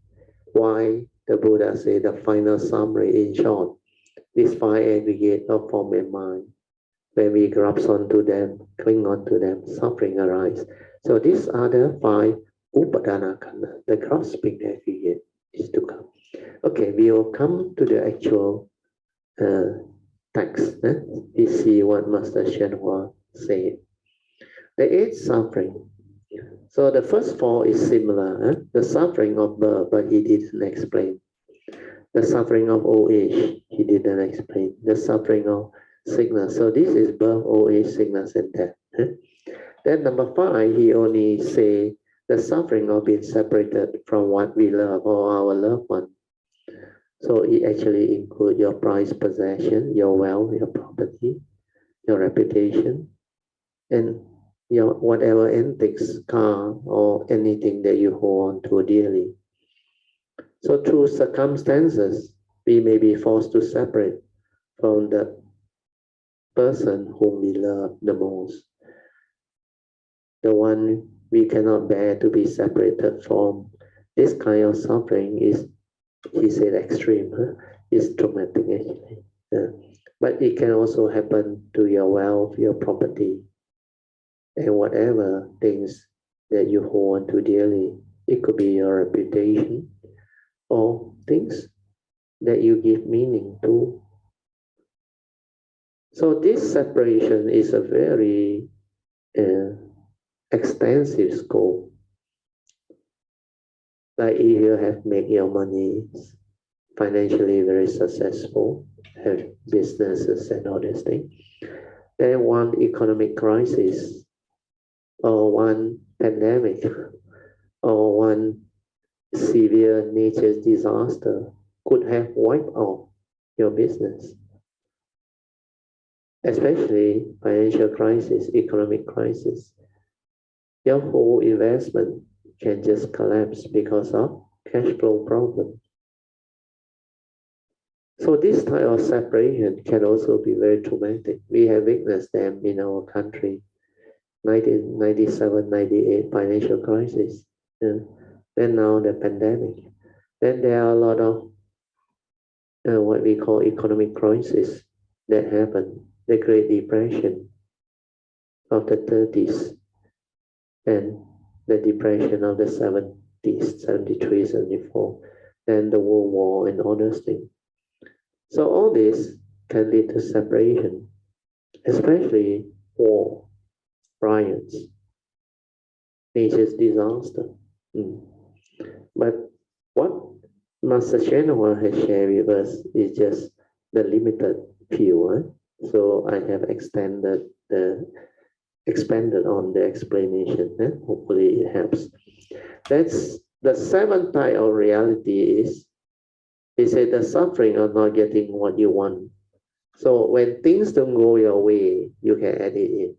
Why the Buddha said the final summary in short, these five aggregate of form and mind. When we grasp onto them, cling onto them, suffering arises. So these are the five upadana khandha, the grasping aggregate is to come. Okay, we will come to the actual text. We see what Master Shenhua said. The eighth suffering. So the first four is similar. The suffering of birth, but he didn't explain. The suffering of old age, he didn't explain. The suffering of sickness. So this is birth, old age, sickness, and death. Then number five, he only say the suffering of being separated from what we love or our loved one. So it actually includes your prized possession, your wealth, your property, your reputation, and your whatever antiques, car, or anything that you hold on to dearly. So through circumstances, we may be forced to separate from the person whom we love the most. The one we cannot bear to be separated from. This kind of suffering is, he said, extreme. It's traumatic actually. But it can also happen to your wealth, your property, and whatever things that you hold on to dearly. It could be your reputation or things that you give meaning to. So this separation is a very extensive scope. Like if you have made your money financially very successful, have businesses and all these things, then one economic crisis or one pandemic or one severe nature's disaster could have wiped out your business. Especially financial crisis, economic crisis. Your whole investment can just collapse because of cash flow problem. So this type of separation can also be very traumatic. We have witnessed them in our country, 1997, 98 financial crisis. Then now the pandemic. Then there are a lot of what we call economic crisis that happened, the Great Depression of the 30s and the depression of the 70s, 73, 74, and the World War and all those things. So all this can lead to separation, especially war, riots, nature's disaster. But what Master Shenhua has shared with us is just the limited view. So I have expanded on the explanation. Hopefully it helps. That's the seventh type of reality is, he said, the suffering of not getting what you want. So when things don't go your way, you can add it in.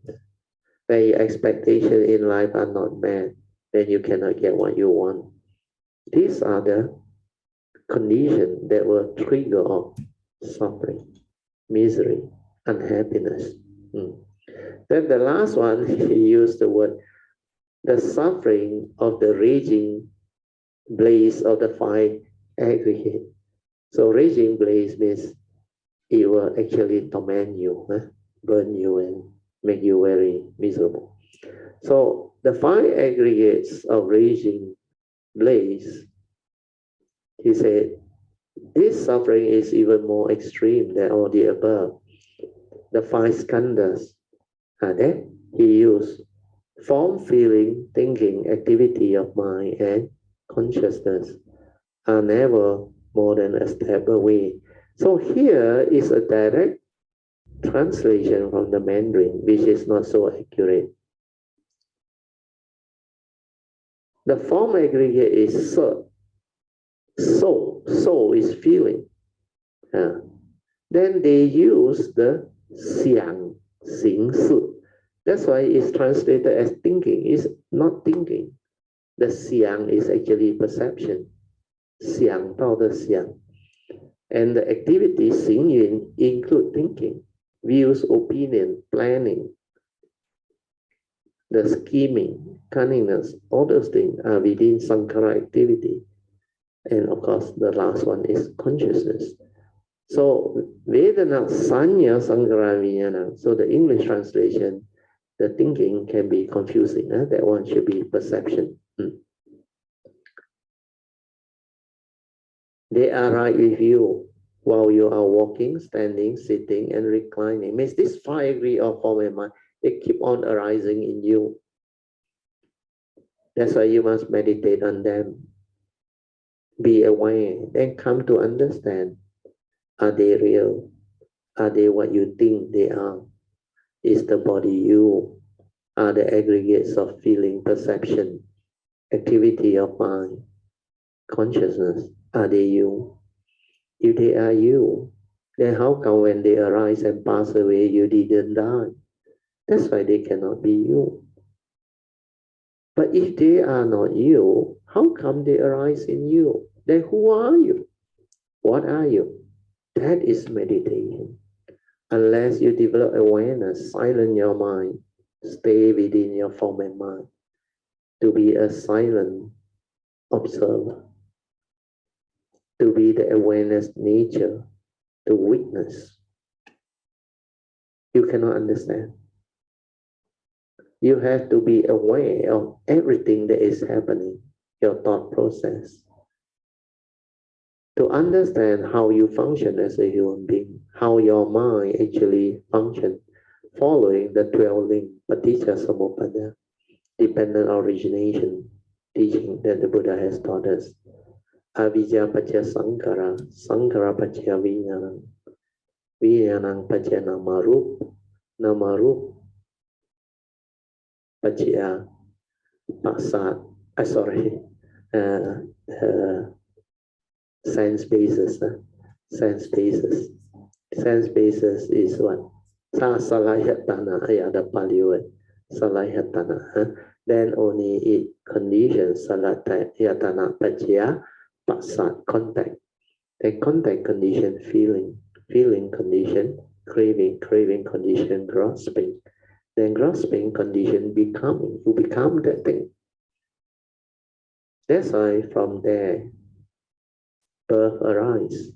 When your expectations in life are not met, then you cannot get what you want. These are the conditions that will trigger of suffering, misery, unhappiness. Then the last one, he used the word, the suffering of the raging blaze of the fire aggregate. So raging blaze means it will actually torment you, burn you and make you very miserable. So the five aggregates of raging blaze, he said, this suffering is even more extreme than all the above. The five skandhas are that he used form, feeling, thinking, activity of mind, and consciousness are never more than a step away. So here is a direct translation from the Mandarin, which is not so accurate. The form aggregate is soul is feeling. Then they use the xiang, xing si. That's why it's translated as thinking. It's not thinking. The xiang is actually perception. Xiang dao de xiang. And the activities xing yun include thinking, views, opinion, planning, the scheming, cunningness, all those things are within Sankara activity. And of course, the last one is consciousness. So, Vedana Sanya Sankara Vijnana. So the English translation, the thinking can be confusing. That one should be perception. They are right with you while you are walking, standing, sitting, and reclining. Means this 5 degree of form and mind, they keep on arising in you. That's why you must meditate on them. Be aware, then come to understand. Are they real? Are they what you think they are? Is the body you? Are the aggregates of feeling, perception, activity of mind, consciousness, are they you? If they are you, then how come when they arise and pass away, you didn't die? That's why they cannot be you. But if they are not you, how come they arise in you? Then who are you? What are you? That is meditation. Unless you develop awareness, silence your mind, stay within your form and mind, to be a silent observer, to be the awareness nature, to witness. You cannot understand. You have to be aware of everything that is happening, your thought process. To understand how you function as a human being, how your mind actually functions, following the 12 links, Paticca Samuppada, dependent origination, teaching that the Buddha has taught us. Avijja Pacca Sankara, Sankara Pacca Vijnana, Vijnana Pacca Namarup, Namarup Pacca Pasat, sense basis. Sense basis. Sense basis is what? Salayatana, the Pali word. Salayatana. Then only it conditions Salayatana Pacca Pasat, contact. Then contact condition, feeling. Feeling condition, craving. Craving condition, grasping. Then grasping condition, becoming. You become that thing. That's why from there, birth arises.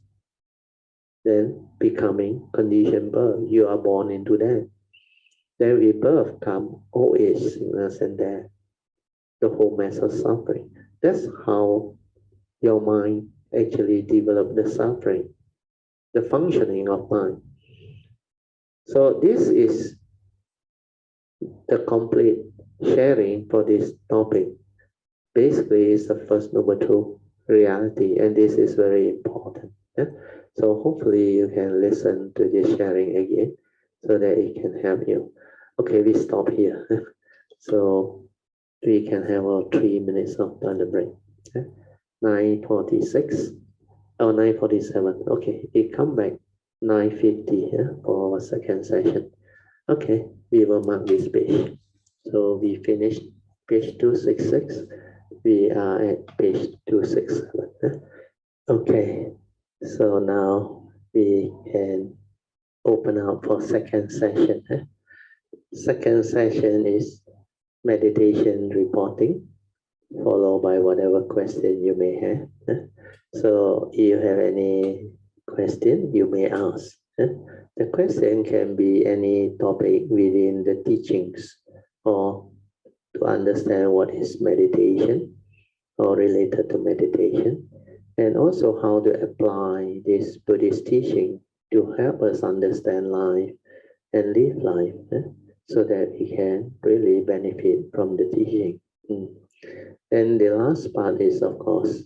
then becoming conditioned birth. You are born into that. Then with birth come old age, sickness, and death. The whole mass of suffering. That's how your mind actually develop the suffering, the functioning of mind. So this is the complete sharing for this topic. Basically, it's the first noble truth reality, and this is very important. Yeah? So hopefully you can listen to this sharing again so that it can help you. Okay, we stop here. So we can have 3 minutes of toilet break. Yeah? 9:46 or 9:47. Okay, we come back 9:50 here for our second session. Okay, we will mark this page. So we finished page 266. We are at page 267. Okay, so now we can open up for second session. Second session is meditation reporting, followed by whatever question you may have. So if you have any question, you may ask. The question can be any topic within the teachings, or to understand what is meditation or related to meditation, and also how to apply this Buddhist teaching to help us understand life and live life, so that we can really benefit from the teaching. And the last part is, of course,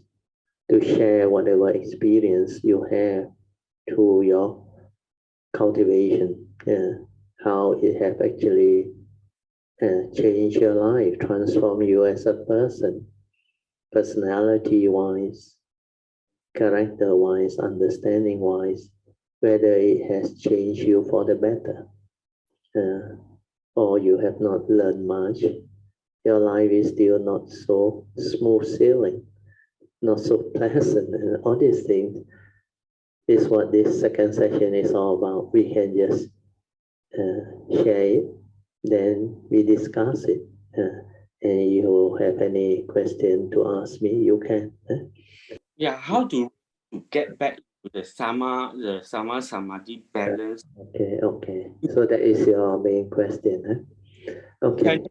to share whatever experience you have through your cultivation, how it have actually changed your life, transformed you as a person, personality-wise, character-wise, understanding-wise, whether it has changed you for the better, or you have not learned much. Your life is still not so smooth sailing, not so pleasant, and all these things is what this second session is all about. We can just share it, then we discuss it. And you have any question to ask me, you can. Yeah, how to get back to the sama samadhi balance? Okay. So that is your main question, Okay.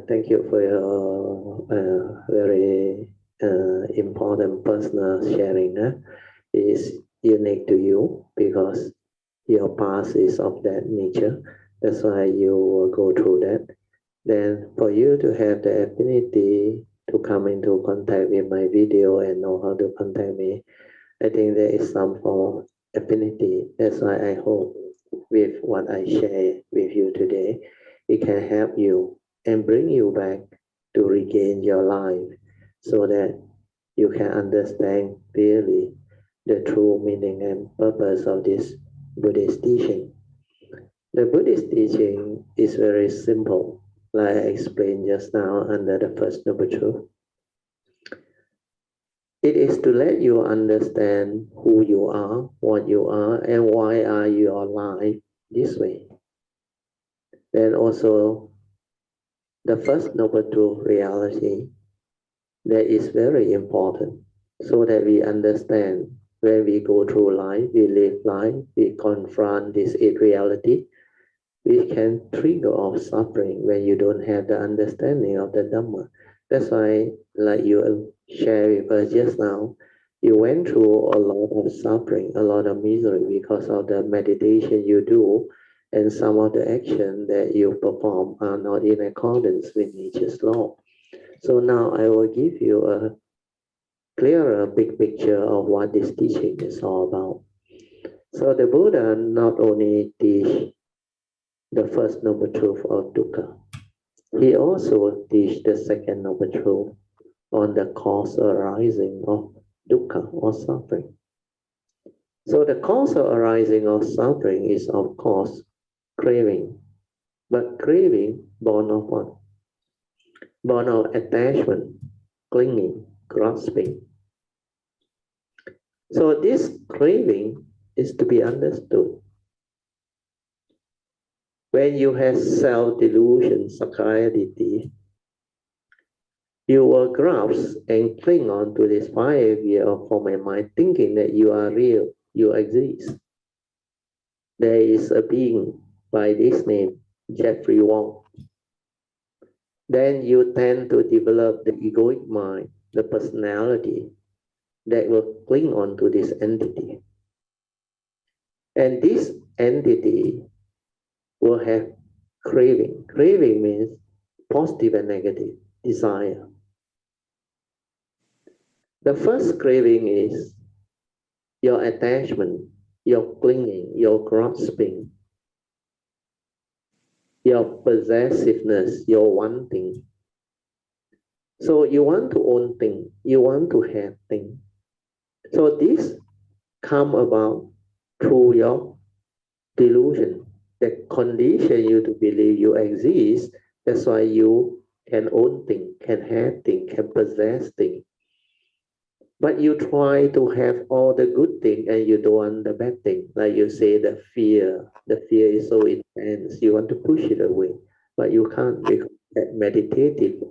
Thank you for your very important personal sharing. It's unique to you because your past is of that nature. That's why you will go through that. Then for you to have the affinity to come into contact with my video and know how to contact me, I think there is some form of affinity. That's why I hope with what I share with you today, it can help you and bring you back to regain your life so that you can understand clearly the true meaning and purpose of this Buddhist teaching. The Buddhist teaching is very simple, like I explained just now under the first noble truth. It is to let you understand who you are, what you are, and why are you alive this way. Then also, the first noble truth reality that is very important, so that we understand when we go through life, we live life, we confront this reality, we can trigger off suffering when you don't have the understanding of the Dharma. That's why, like you shared with us just now, you went through a lot of suffering, a lot of misery because of the meditation you do, and some of the action that you perform are not in accordance with nature's law. So now I will give you a clearer big picture of what this teaching is all about. So the Buddha not only teach the first noble truth of Dukkha, he also teach the second noble truth on the cause arising of Dukkha or suffering. So the cause arising of suffering is, of course, craving. But craving born of what? Born of attachment, clinging, grasping. So this craving is to be understood. When you have self-delusion, Sankara Activity, you will grasp and cling on to this 5 idea of form and mind, thinking that you are real, you exist. There is a being by this name, Jeffrey Wong. Then you tend to develop the egoic mind, the personality that will cling on to this entity. And this entity will have craving. Craving means positive and negative desire. The first craving is your attachment, your clinging, your grasping, your possessiveness, your wanting. So you want to own things, you want to have things. So this come about through your delusion that condition you to believe you exist. That's why you can own things, can have things, can possess things. But you try to have all the good things and you don't want the bad thing. Like you say, the fear is so intense, you want to push it away, but you can't, because that meditative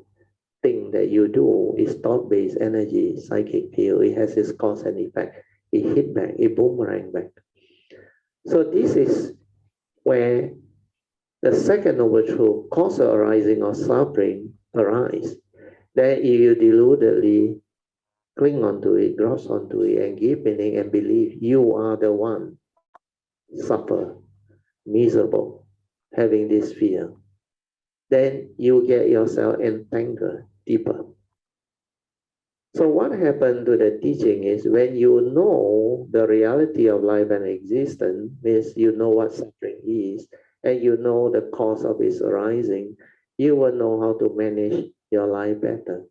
thing that you do is thought-based energy, psychic field. It has its cause and effect. It hit back, it boomerang back. So this is where the second noble truth, causal arising of suffering, arise. Then if you deludedly cling onto it, grasp onto it, and give meaning and believe you are the one suffer, miserable, having this fear, then you get yourself entangled deeper. So what happened to the teaching is when you know the reality of life and existence, means you know what suffering is, and you know the cause of its arising, you will know how to manage your life better.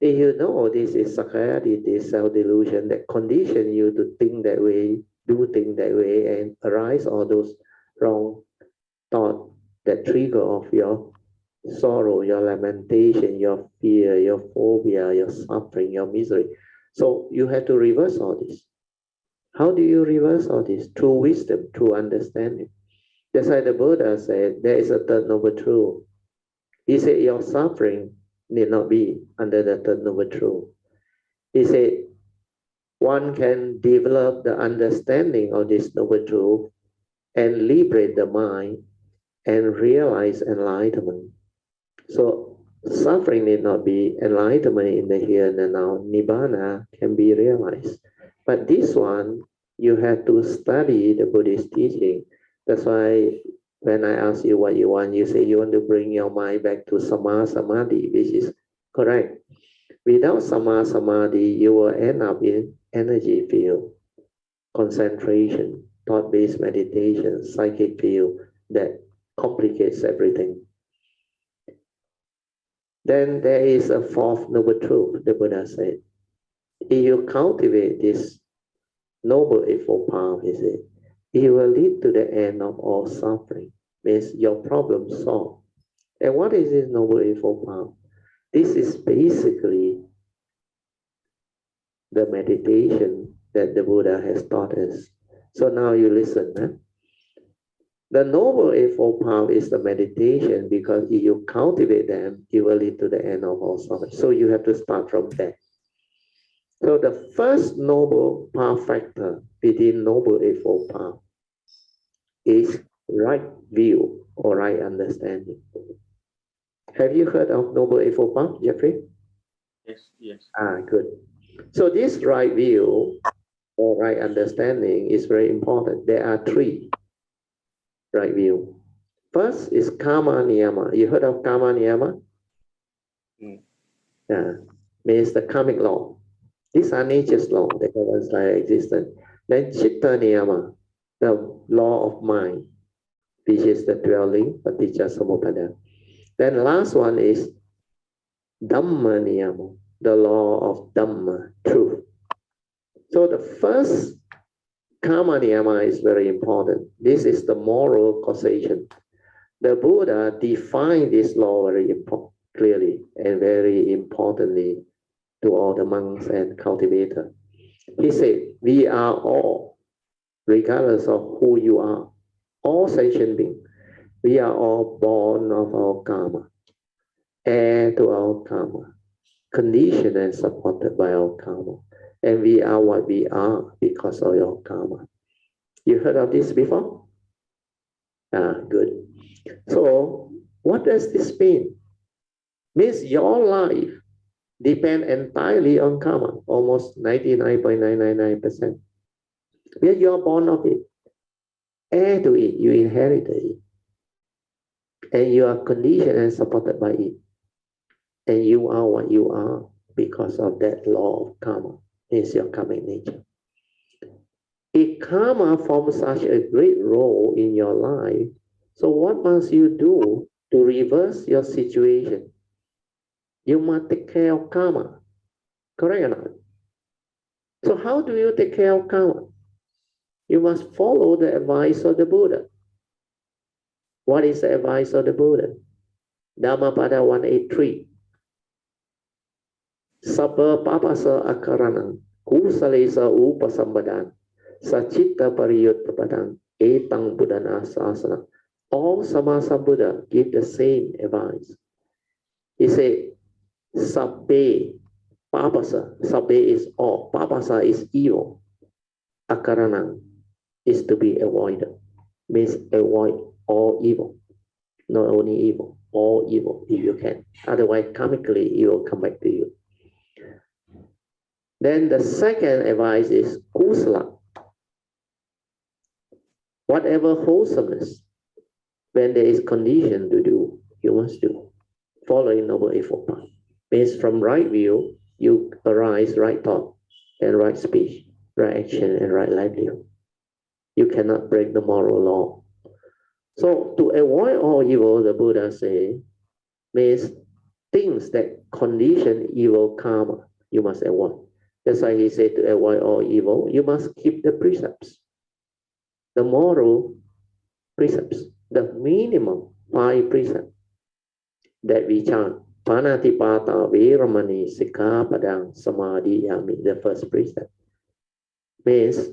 If you know this is Sankara Activity, self-delusion that condition you to think that way, do things that way, and arise all those wrong thoughts that trigger of your sorrow, your lamentation, your fear, your phobia, your suffering, your misery. So you have to reverse all this. How do you reverse all this? Through wisdom, through understanding. That's why the Buddha said there is a third noble truth. He said your suffering need not be under the third noble truth. He said one can develop the understanding of this noble truth and liberate the mind and realize enlightenment. So suffering need not be, enlightenment in the here and the now, nibbana can be realized. But this one, you have to study the Buddhist teaching. That's why when I ask you what you want, you say you want to bring your mind back to Sama Samadhi, which is correct. Without Sama Samadhi, you will end up in energy field, concentration, thought-based meditation, psychic field that complicates everything. Then there is a fourth noble truth, the Buddha said. If you cultivate this noble eightfold path, he said, it will lead to the end of all suffering, means your problem solved. And what is this noble eightfold path? This is basically the meditation that the Buddha has taught us. So now you listen. Huh? The Noble Eightfold Path is the meditation because if you cultivate them, it will lead to the end of all suffering. So you have to start from there. So the first Noble Path factor within Noble Eightfold Path is right view or right understanding. Have you heard of Noble Eightfold Path, Jeffrey? Yes. Good. So this right view or right understanding is very important. There are three right view. First is karma niyama. You heard of karma niyama? Means the karmic law. These are nature's law that governs life existence. Then chitta niyama, the law of mind, which is the dwelling, paticca samuppada. Then last one is dhamma niyama, the law of dhamma, truth. So the first karma niyama is very important. This is the moral causation. The Buddha defined this law very clearly and very importantly to all the monks and cultivators. He said, we are all, regardless of who you are, all sentient beings, we are all born of our karma, heir to our karma, conditioned and supported by our karma. And we are what we are because of your karma. You heard of this before? Good. So what does this mean? Means your life depends entirely on karma, almost 99.999%. Where you are born of it, heir to it, you inherited it. And you are conditioned and supported by it. And you are what you are because of that law of karma. It's your karmic nature. If karma forms such a great role in your life, so what must you do to reverse your situation? You must take care of karma. Correct or not? So how do you take care of karma? You must follow the advice of the Buddha. What is the advice of the Buddha? Dhammapada 183. Sabba papasa akaranang kusalesa upasambadan sachitta pariyuttapadang etang buddhana sasana. All Samasa Buddha give the same advice. He said, Sabbe papasa. Sabbe is all. Papasa is evil. Akaranang is to be avoided. Means avoid all evil. Not only evil, all evil if you can. Otherwise, karmically, it will come back to you. Then the second advice is kusala. Whatever wholesomeness, when there is condition to do, you must do. Following Noble Eightfold Path. Means from right view, you arise right thought and right speech, right action and right livelihood. You cannot break the moral law. So to avoid all evil, the Buddha says, means things that condition evil karma, you must avoid. That's why he said to avoid all evil, you must keep the precepts. The moral precepts, the minimum 5 precepts that we chant. Panatipata Veramani Sikkhapadang Samadhiyami, the first precept. Means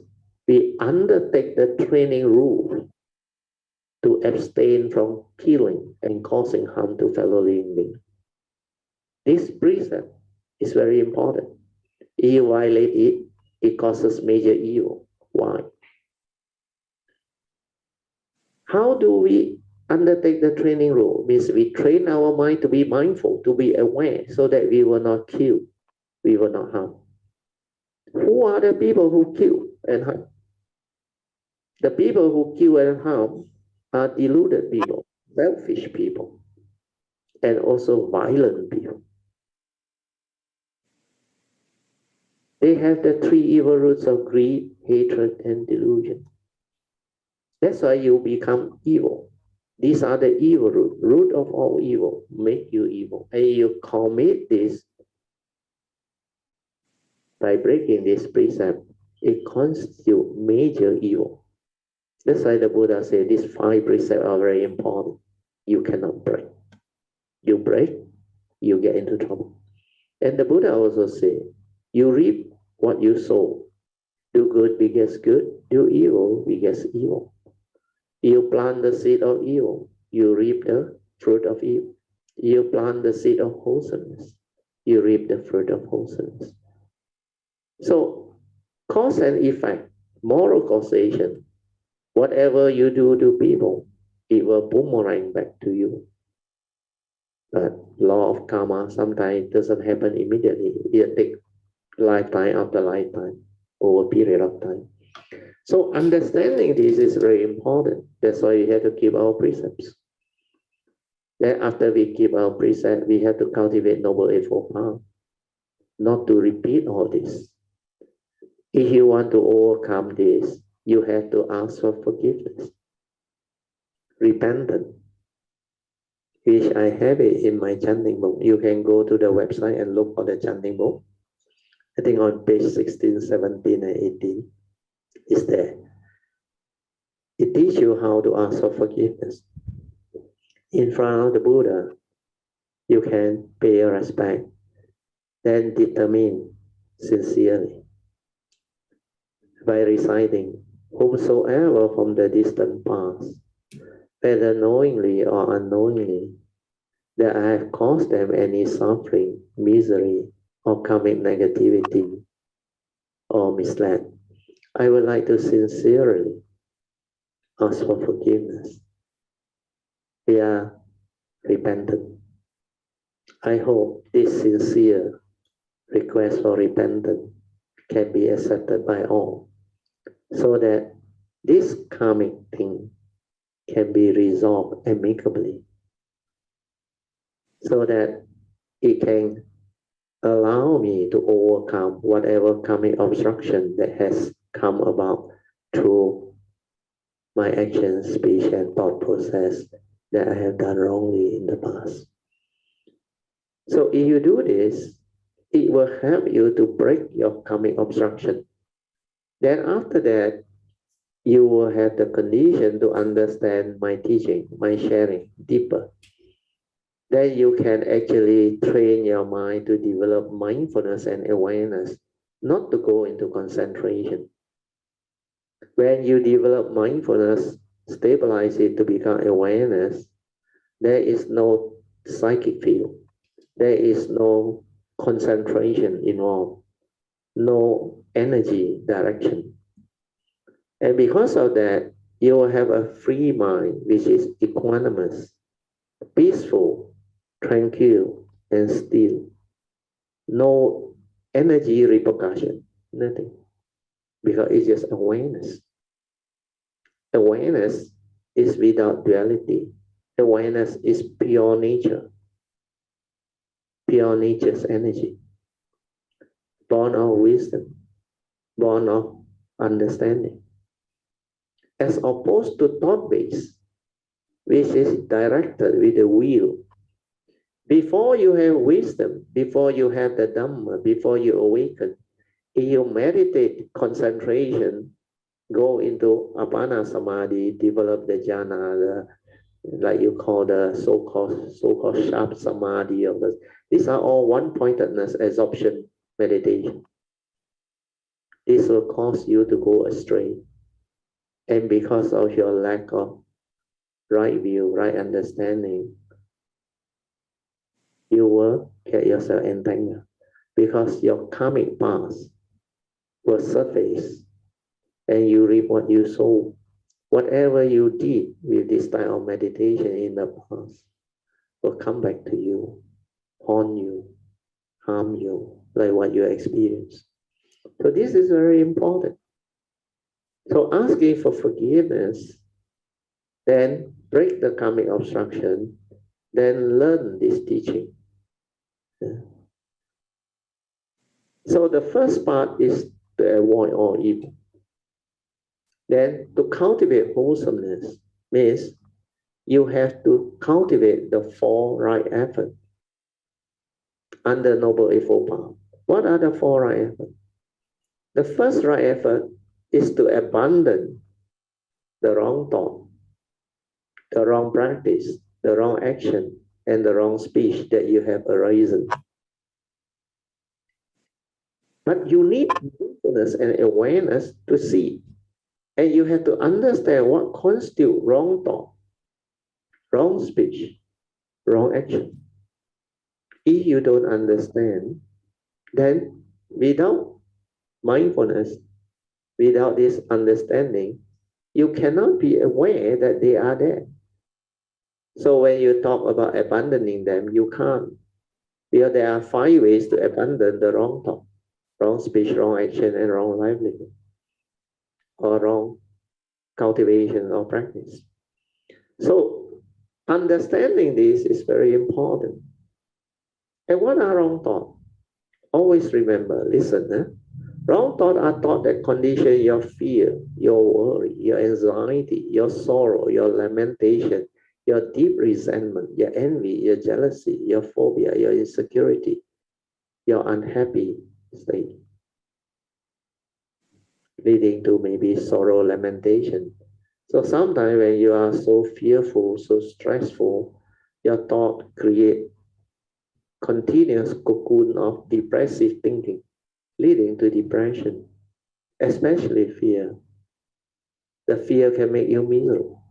we undertake the training rule to abstain from killing and causing harm to fellow living beings. This precept is very important. If you violate it, it causes major evil. Why? How do we undertake the training rule? Means we train our mind to be mindful, to be aware, so that we will not kill, we will not harm. Who are the people who kill and harm? The people who kill and harm are deluded people, selfish people, and also violent people. They have the 3 evil roots of greed, hatred, and delusion. That's why you become evil. These are the evil root of all evil, make you evil. And you commit this by breaking this precept, it constitutes major evil. That's why the Buddha said these 5 precepts are very important. You cannot break. You break, you get into trouble. And the Buddha also said, you reap what you sow. Do good begets good, do evil begets evil. You plant the seed of evil, you reap the fruit of evil. You plant the seed of wholesomeness, you reap the fruit of wholesomeness. So, cause and effect, moral causation, whatever you do to people, it will boomerang back to you. But law of karma sometimes doesn't happen immediately. It takes lifetime after lifetime, over a period of time. So understanding this is very important. That's why we have to keep our precepts. Then after we keep our precepts, we have to cultivate Noble Eightfold Path, not to repeat all this. If you want to overcome this, you have to ask for forgiveness, repentance, which I have it in my chanting book. You can go to the website and look for the chanting book. I think on page 16, 17, and 18 is there. It teaches you how to ask for forgiveness. In front of the Buddha, you can pay your respect, then determine sincerely by reciting, whomsoever from the distant past, whether knowingly or unknowingly, that I have caused them any suffering, misery, or karmic negativity, or misled, I would like to sincerely ask for forgiveness. We are repentant. I hope this sincere request for repentance can be accepted by all, so that this karmic thing can be resolved amicably, so that it can allow me to overcome whatever karmic obstruction that has come about through my actions, speech, and thought process that I have done wrongly in the past. So if you do this, it will help you to break your karmic obstruction. Then after that, you will have the condition to understand my teaching, my sharing deeper. Then you can actually train your mind to develop mindfulness and awareness, not to go into concentration. When you develop mindfulness, stabilize it to become awareness, there is no psychic field. There is no concentration involved, no energy direction. And because of that, you will have a free mind, which is equanimous, peaceful, tranquil, and still. No energy repercussion, nothing. Because it's just awareness. Awareness is without duality. Awareness is pure nature. Pure nature's energy. Born of wisdom. Born of understanding. As opposed to thought-based, which is directed with the will. Before you have wisdom, before you have the Dhamma, before you awaken, if you meditate, concentration, go into Apana Samadhi, develop the jhana, like you call the so-called sharp Samadhi. These are all one-pointedness absorption meditation. This will cause you to go astray. And because of your lack of right view, right understanding, you will get yourself entangled. Because your karmic past will surface and you reap what you sow. Whatever you did with this type of meditation in the past will come back to you, haunt you, harm you, like what you experienced. So this is very important. So asking for forgiveness, then break the karmic obstruction, then learn this teaching. So the first part is to avoid all evil. Then to cultivate wholesomeness means you have to cultivate the four right efforts under Noble Eightfold Path. What are the four right efforts? The first right effort is to abandon the wrong thought, the wrong practice, the wrong action, and the wrong speech that you have arisen. But you need mindfulness and awareness to see. And you have to understand what constitutes wrong thought, wrong speech, wrong action. If you don't understand, then without mindfulness, without this understanding, you cannot be aware that they are there. So when you talk about abandoning them, you can't. Because there are 5 ways to abandon the wrong thought, wrong speech, wrong action, and wrong livelihood, or wrong cultivation or practice. So understanding this is very important. And what are wrong thoughts? Always remember, listen, wrong thoughts are thoughts that condition your fear, your worry, your anxiety, your sorrow, your lamentation, your deep resentment, your envy, your jealousy, your phobia, your insecurity, your unhappy state, leading to maybe sorrow, lamentation. So sometimes when you are so fearful, so stressful, your thought create continuous cocoon of depressive thinking, leading to depression, especially fear. The fear can make you miserable.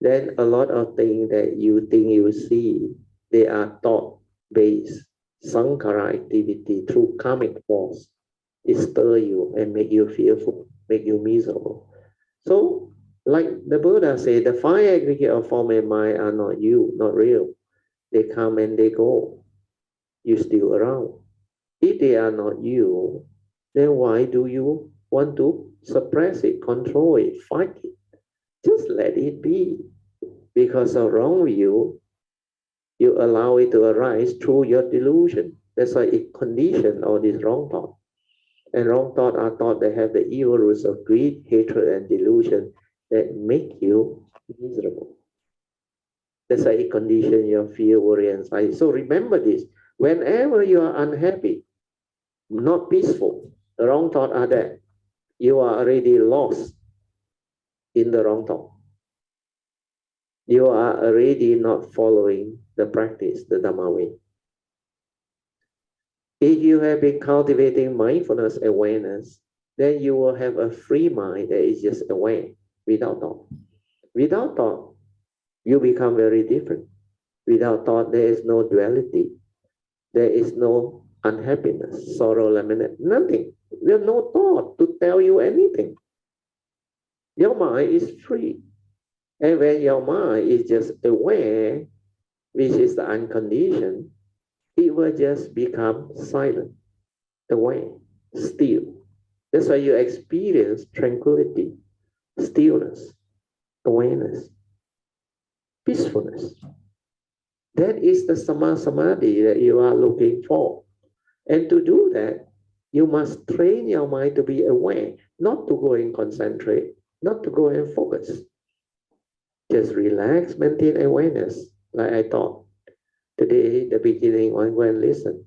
Then a lot of things that you think you see, they are thought-based Sankara activity through karmic force. It stir you and make you fearful, make you miserable. So, like the Buddha said, the five aggregate of form and mind are not you, not real. They come and they go. You're still around. If they are not you, then why do you want to suppress it, control it, fight it? Just let it be. Because of wrong view, you allow it to arise through your delusion. That's why it conditions all this wrong thought. And wrong thought are thought that have the evil roots of greed, hatred, and delusion that make you miserable. That's why it conditions your fear, worry, and anxiety. So remember this. Whenever you are unhappy, not peaceful, the wrong thought are there. You are already lost in the wrong thought. You are already not following the practice, the Dharma way. If you have been cultivating mindfulness awareness, then you will have a free mind that is just aware, without thought. Without thought, you become very different. Without thought, there is no duality. There is no unhappiness, sorrow, lament, nothing. There's no thought to tell you anything. Your mind is free. And when your mind is just aware, which is the unconditioned, it will just become silent, aware, still. That's why you experience tranquility, stillness, awareness, peacefulness. That is the samadhi that you are looking for. And to do that, you must train your mind to be aware, not to go and concentrate, not to go and focus. Just relax, maintain awareness, like I taught today, the beginning, on go and listen.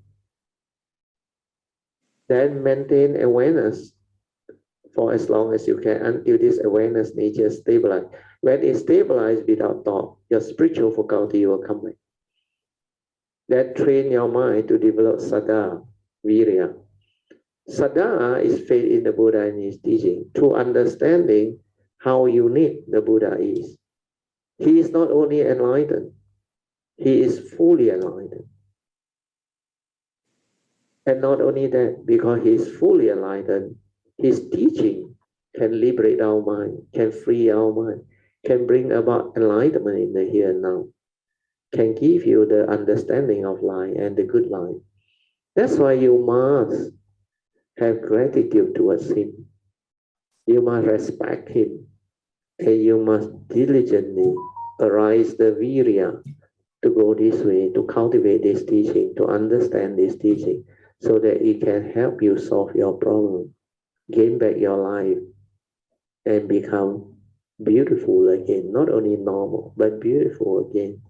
Then maintain awareness for as long as you can until this awareness nature stabilizes. When it stabilizes without thought, your spiritual faculty will come back. Then train your mind to develop saddha, virya. Saddha is faith in the Buddha and his teaching, through understanding how unique the Buddha is. He is not only enlightened, he is fully enlightened. And not only that, because he is fully enlightened, his teaching can liberate our mind, can free our mind, can bring about enlightenment in the here and now, can give you the understanding of life and the good life. That's why you must have gratitude towards him. You must respect him, and you must diligently arise the virya to go this way, to cultivate this teaching, to understand this teaching, so that it can help you solve your problem, gain back your life, and become beautiful again, not only normal, but beautiful again.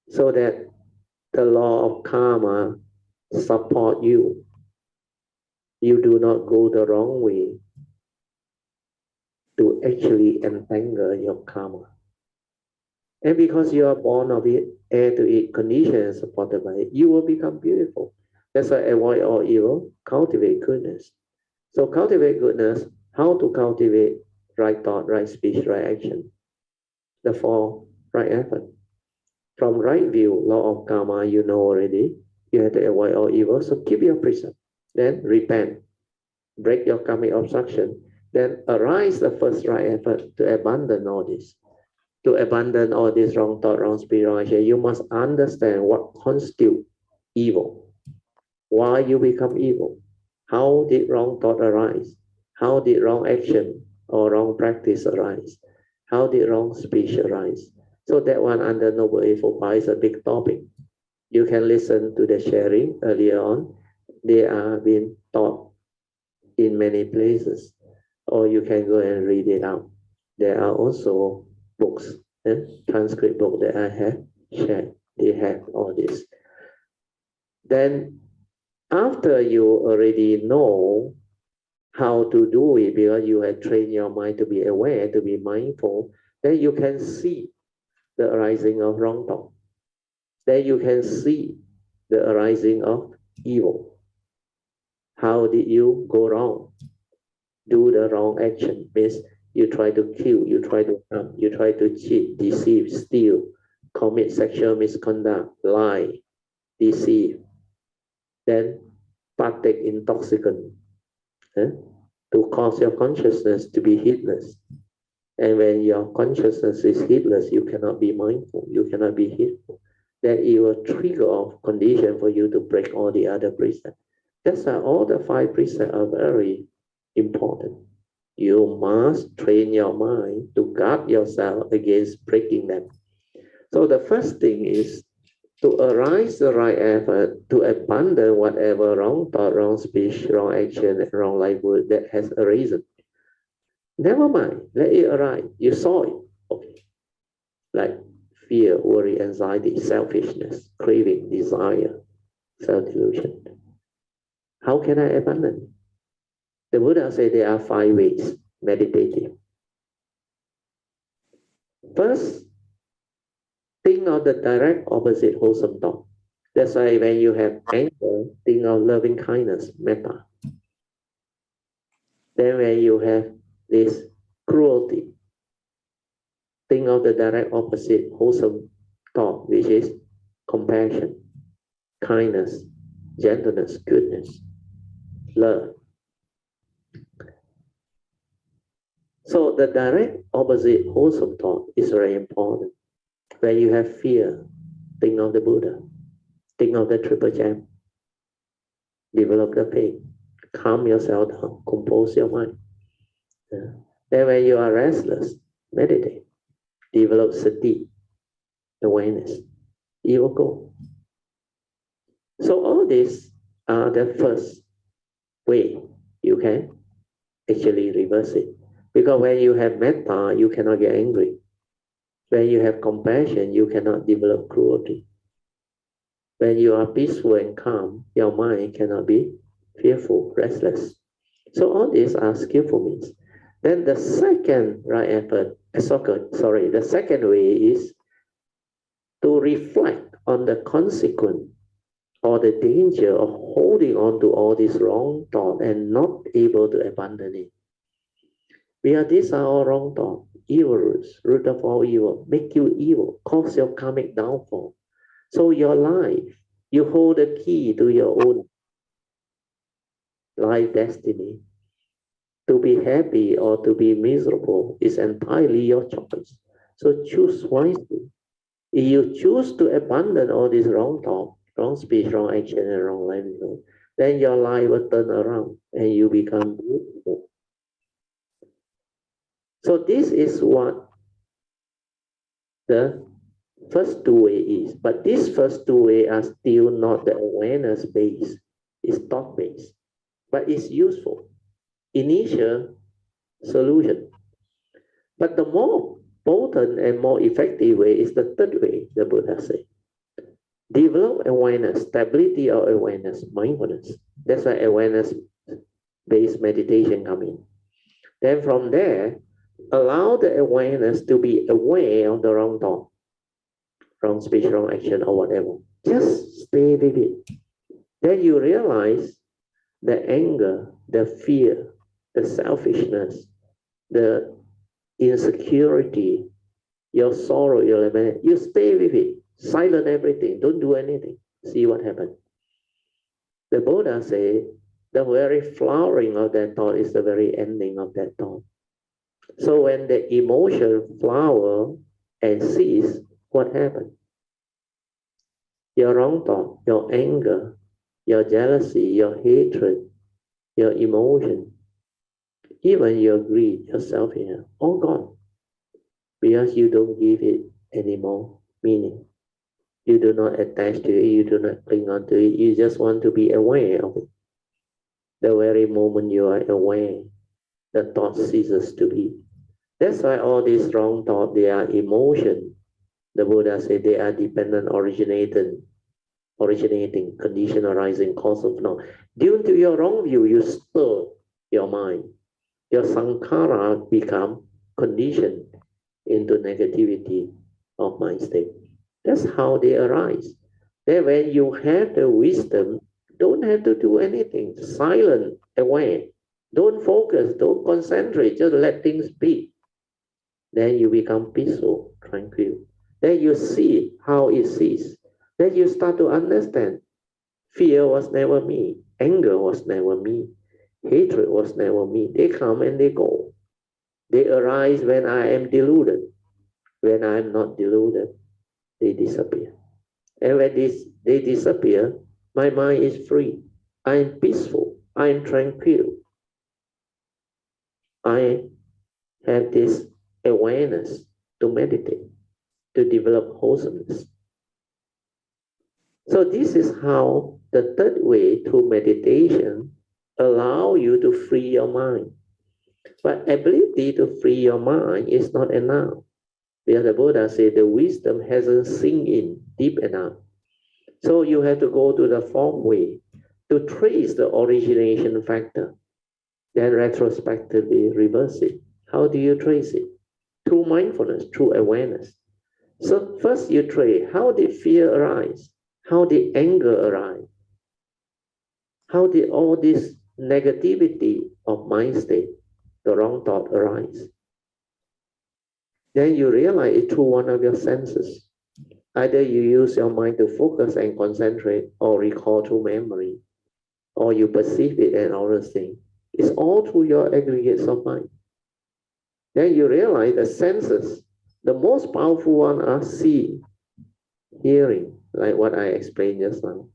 So that the law of karma support you. You do not go the wrong way to actually entangle your karma. And because you are born of it, heir to it, conditioned and supported by it, you will become beautiful. That's why avoid all evil, cultivate goodness. So cultivate goodness, how to cultivate right thought, right speech, right action. The four right effort. From right view, law of karma, you know already. You have to avoid all evil, so keep your precept. Then repent, break your karmic obstruction. Then arise the first right effort to abandon all this. To abandon all this wrong thought, wrong speech, wrong action, you must understand what constitutes evil. Why you become evil? How did wrong thought arise? How did wrong action or wrong practice arise? How did wrong speech arise? So that one under Noble Eightfold Path is a big topic. You can listen to the sharing earlier on. They are being taught in many places, or you can go and read it out. There are also books and transcript book that I have shared. They have all this. Then after you already know how to do it, because you have trained your mind to be aware, to be mindful, then you can see the arising of wrong thought. Then you can see the arising of evil. How did you go wrong? Do the wrong action. Means you try to kill, you try to harm, you try to cheat, deceive, steal, commit sexual misconduct, lie, deceive, then partake intoxicant to cause your consciousness to be heedless. And when your consciousness is heedless, you cannot be mindful, you cannot be heedful. Then it will trigger off condition for you to break all the other precepts. That's why all the 5 precepts are very important. You must train your mind to guard yourself against breaking them. So the first thing is to arise the right effort to abandon whatever wrong thought, wrong speech, wrong action, and wrong livelihood that has arisen. Never mind, let it arise. You saw it. Okay. Like fear, worry, anxiety, selfishness, craving, desire, self-delusion. How can I abandon it? The Buddha said there are 5 ways, meditative. First, think of the direct opposite wholesome thought. That's why when you have anger, think of loving kindness, metta. Then when you have this cruelty, think of the direct opposite wholesome thought, which is compassion, kindness, gentleness, goodness, love. So the direct opposite wholesome thought is very important. When you have fear, think of the Buddha, think of the triple gem, develop the faith, calm yourself down, compose your mind. Then when you are restless, meditate, develop sati, awareness, it will go. So all these are the first way you can actually reverse it. Because when you have metta, you cannot get angry. When you have compassion, you cannot develop cruelty. When you are peaceful and calm, your mind cannot be fearful, restless. So all these are skillful means. Then the second the second way is to reflect on the consequence or the danger of holding on to all this wrong thought and not able to abandon it. Because these are all wrong thoughts, evil roots, root of all evil, make you evil, cause your karmic downfall. So your life, you hold the key to your own life destiny. To be happy or to be miserable is entirely your choice. So choose wisely. If you choose to abandon all this wrong thought, wrong speech, wrong action, and wrong livelihood, then your life will turn around and you become beautiful. So this is what the first 2 ways is. But these first 2 ways are still not the awareness based. It's thought based. But it's useful. Initial solution. But the more potent and more effective way is the third way, the Buddha said. Develop awareness, stability of awareness, mindfulness. That's why awareness-based meditation comes in. Then from there, allow the awareness to be aware of the wrong thought, wrong speech, wrong action, or whatever. Just stay with it. Then you realize the anger, the fear, the selfishness, the insecurity, your sorrow, your lament, you stay with it. Silent everything. Don't do anything. See what happens. The Buddha said, the very flowering of that thought is the very ending of that thought. So when the emotion flower and cease, what happens? Your wrong thought, your anger, your jealousy, your hatred, your emotion, even your greed, your selfishness, all gone. Because you don't give it any more meaning. You do not attach to it, you do not cling on to it, you just want to be aware of it. The very moment you are aware, the thought ceases to be. That's why all these wrong thoughts, they are emotion. The Buddha said they are dependent originating, condition arising, cause of now. Due to your wrong view, you stir your mind. Your Sankara become conditioned into negativity of mind state. That's how they arise. Then when you have the wisdom, don't have to do anything. Silent, aware. Don't focus, don't concentrate, just let things be. Then you become peaceful, tranquil. Then you see how it sees. Then you start to understand. Fear was never me. Anger was never me. Hatred was never me. They come and they go. They arise when I am deluded. When I am not deluded, they disappear. And when they disappear, my mind is free. I am peaceful. I am tranquil. I have this awareness to meditate, to develop wholesomeness. So this is how the third way through meditation allow you to free your mind. But ability to free your mind is not enough. Because the Buddha said the wisdom hasn't sink in deep enough. So you have to go to the fourth way to trace the origination factor, then retrospectively reverse it. How do you trace it? Through mindfulness, through awareness. So first you trace, how did fear arise? How did anger arise? How did all this negativity of mind state, the wrong thought, arise? Then you realize it through one of your senses. Either you use your mind to focus and concentrate, or recall through memory, or you perceive it and other things. It's all through your aggregates of mind. Then you realize the senses, the most powerful one are seeing, hearing, like what I explained just now.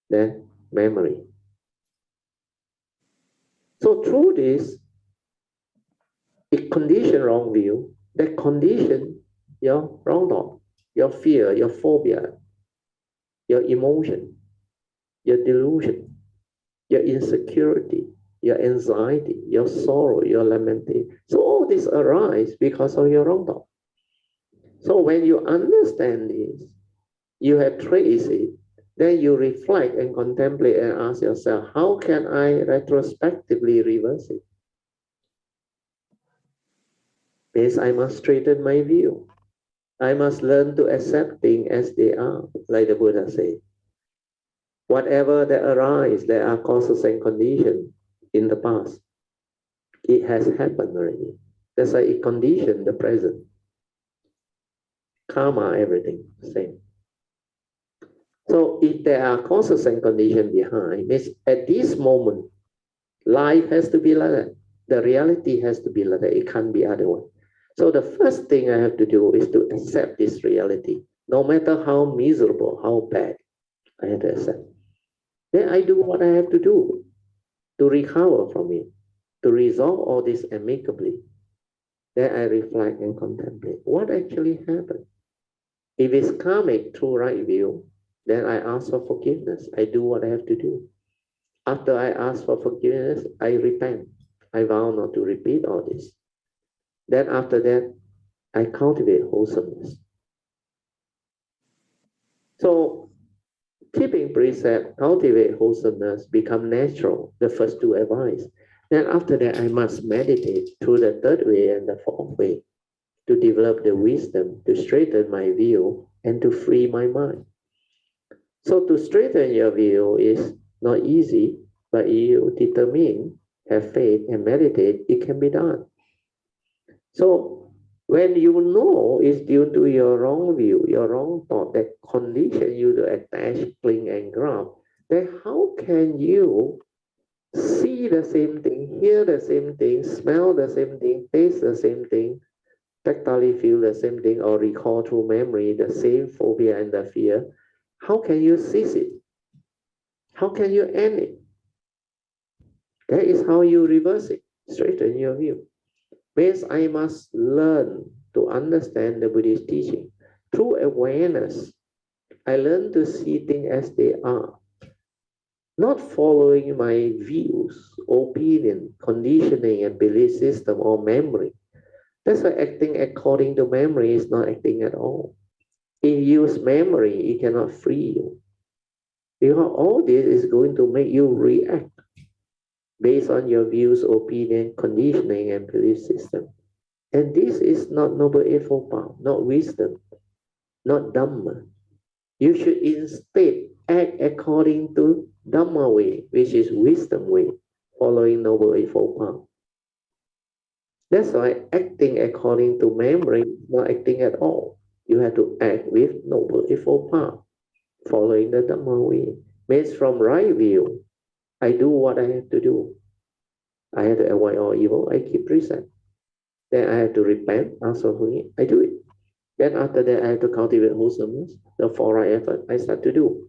Then memory. So through this, it condition wrong view, that condition your wrong thought, your fear, your phobia, your emotion, your delusion, your insecurity, your anxiety, your sorrow, your lamentation. So all this arise because of your wrong thought. So when you understand this, you have traced it, then you reflect and contemplate and ask yourself, how can I retrospectively reverse it? Means I must straighten my view. I must learn to accept things as they are, like the Buddha said. Whatever that arises, there are causes and conditions in the past. It has happened already. That's why it conditioned the present. Karma, everything, same. So if there are causes and conditions behind, means at this moment, life has to be like that. The reality has to be like that. It can't be otherwise. So the first thing I have to do is to accept this reality. No matter how miserable, how bad, I have to accept. Then I do what I have to do to recover from it, to resolve all this amicably. Then I reflect and contemplate what actually happened. If it's karmic through right view, then I ask for forgiveness. I do what I have to do. After I ask for forgiveness, I repent. I vow not to repeat all this. Then after that, I cultivate wholesomeness. So keeping precept, cultivate wholesomeness, become natural, the first two advice. Then after that, I must meditate through the third way and the fourth way to develop the wisdom, to straighten my view, and to free my mind. So to straighten your view is not easy, but you determine, have faith, and meditate, it can be done. So when you know it's due to your wrong view, your wrong thought that condition you to attach, cling, and grab, then how can you see the same thing, hear the same thing, smell the same thing, taste the same thing, tactily feel the same thing, or recall through memory the same phobia and the fear? How can you cease it? How can you end it? That is how you reverse it, straighten your view. Means I must learn to understand the Buddhist teaching. Through awareness, I learn to see things as they are, not following my views, opinion, conditioning, and belief system or memory. That's why acting according to memory is not acting at all. If you use memory, it cannot free you. Because all this is going to make you react based on your views, opinion, conditioning, and belief system. And this is not Noble Eightfold Path, not wisdom, not Dhamma. You should instead act according to Dhamma way, which is wisdom way, following Noble Eightfold Path. That's why acting according to memory is not acting at all. You have to act with Noble Eightfold Path, following the Dhamma way. Means from right view, I do what I have to do. I have to avoid all evil, I keep precept. Then I have to repent, ask for forgiveness, I do it. Then after that, I have to cultivate wholesomeness, the four right effort, I start to do.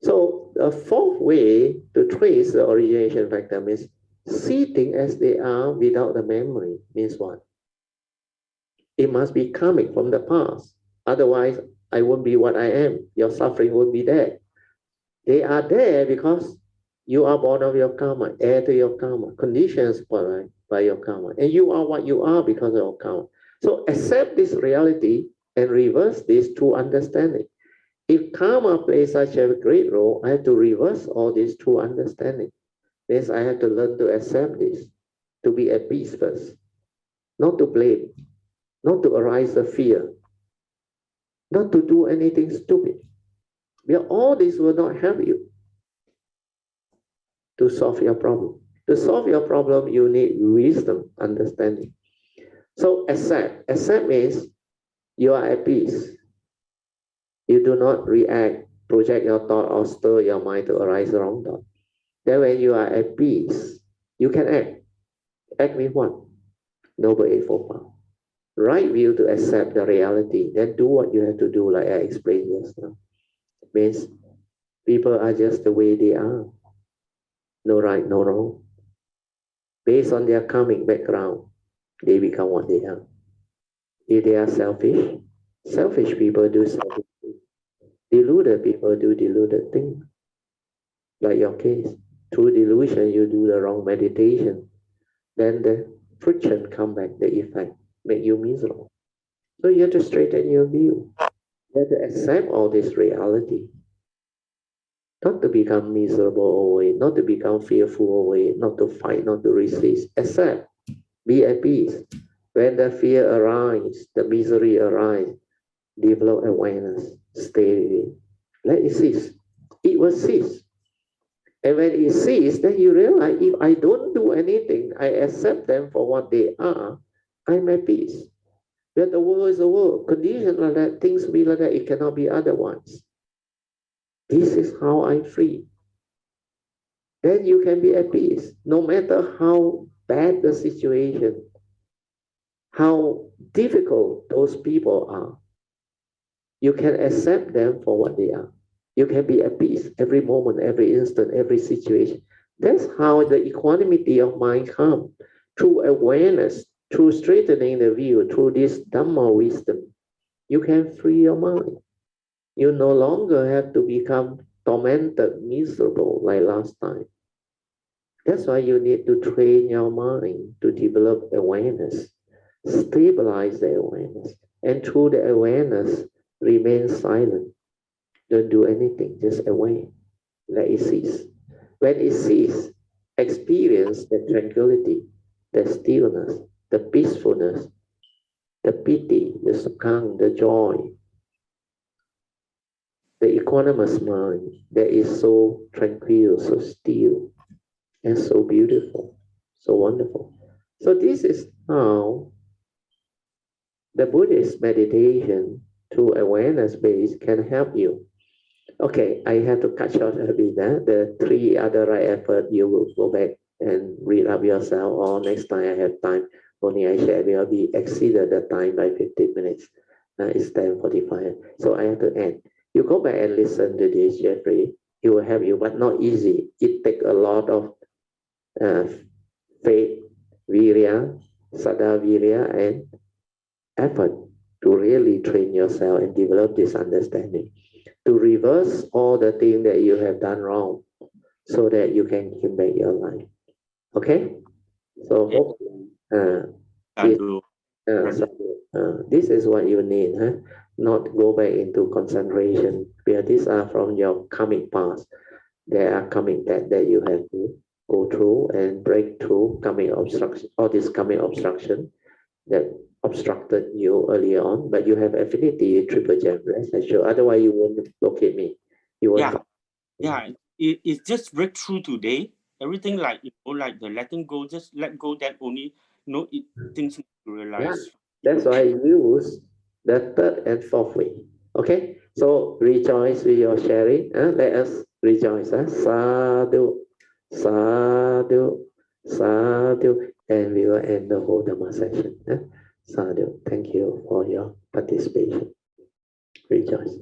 So the fourth way to trace the origination factor means see things as they are without the memory. Means what? It must be coming from the past. Otherwise, I won't be what I am. Your suffering won't be there. They are there because you are born of your karma, heir to your karma, conditions by your karma. And you are what you are because of your karma. So accept this reality and reverse this through understanding. If karma plays such a great role, I have to reverse all this through understanding. Means I have to learn to accept this, to be at peace first, not to blame, not to arise the fear, not to do anything stupid. Because all this will not help you to solve your problem. To solve your problem, you need wisdom, understanding. So accept. Accept means you are at peace. You do not react, project your thought, or stir your mind to arise the wrong thought. Then when you are at peace, you can act. Act means what? Noble Eightfold Path. Right view to accept the reality. Then do what you have to do, like I explained just now. Means people are just the way they are. No right, no wrong. Based on their karmic background, they become what they are. If they are selfish, selfish people do selfish things. Deluded people do deluded things. Like your case, through delusion, you do the wrong meditation. Then the friction come back, the effect, make you miserable. So you have to straighten your view. You have to accept all this reality. Not to become miserable always, not to become fearful always, not to fight, not to resist. Accept, be at peace. When the fear arises, the misery arises, develop awareness, stay with it. Let it cease. It will cease. And when it ceases, then you realize if I don't do anything, I accept them for what they are, I'm at peace. But the world is the world. Conditions like that, things be like that, it cannot be otherwise. This is how I'm free. Then you can be at peace. No matter how bad the situation, how difficult those people are, you can accept them for what they are. You can be at peace every moment, every instant, every situation. That's how the equanimity of mind comes. Through awareness, through straightening the view, through this Dhamma wisdom, you can free your mind. You no longer have to become tormented, miserable like last time. That's why you need to train your mind to develop awareness, stabilize the awareness, and through the awareness, remain silent. Don't do anything, just aware. Let it cease. When it ceases, experience the tranquility, the stillness, the peacefulness, the pity, the sukhang, the joy, the equanimous mind that is so tranquil, so still, and so beautiful, so wonderful. So this is how the Buddhist meditation through awareness base can help you. Okay, I have to cut short a bit. The three other right effort, you will go back and read up yourself, or next time I have time, only I share will be exceeded the time by 15 minutes. It's 10:45, so I have to end. You go back and listen to this, Jeffrey. It will help you, but not easy. It takes a lot of faith, virya, sada virya, and effort to really train yourself and develop this understanding, to reverse all the things that you have done wrong so that you can gain back your life. Okay? So this is what you need, huh? Not go back into concentration, because these are from your karmic past. There are karmic that you have to go through and break through karmic obstruction, all this karmic obstruction that obstructed you earlier on, but you have affinity with triple gem, rest assured. Otherwise, you won't locate me. You won't. It's just breakthrough today. Everything like like the letting go, just let go. That only things to realize. Yeah. That's why I use the third and fourth way. Okay, So rejoice with your sharing. Let us rejoice. Sadhu, sadhu, sadhu. And we will end the whole Dhamma session. Sadhu. Thank you for your participation. Rejoice.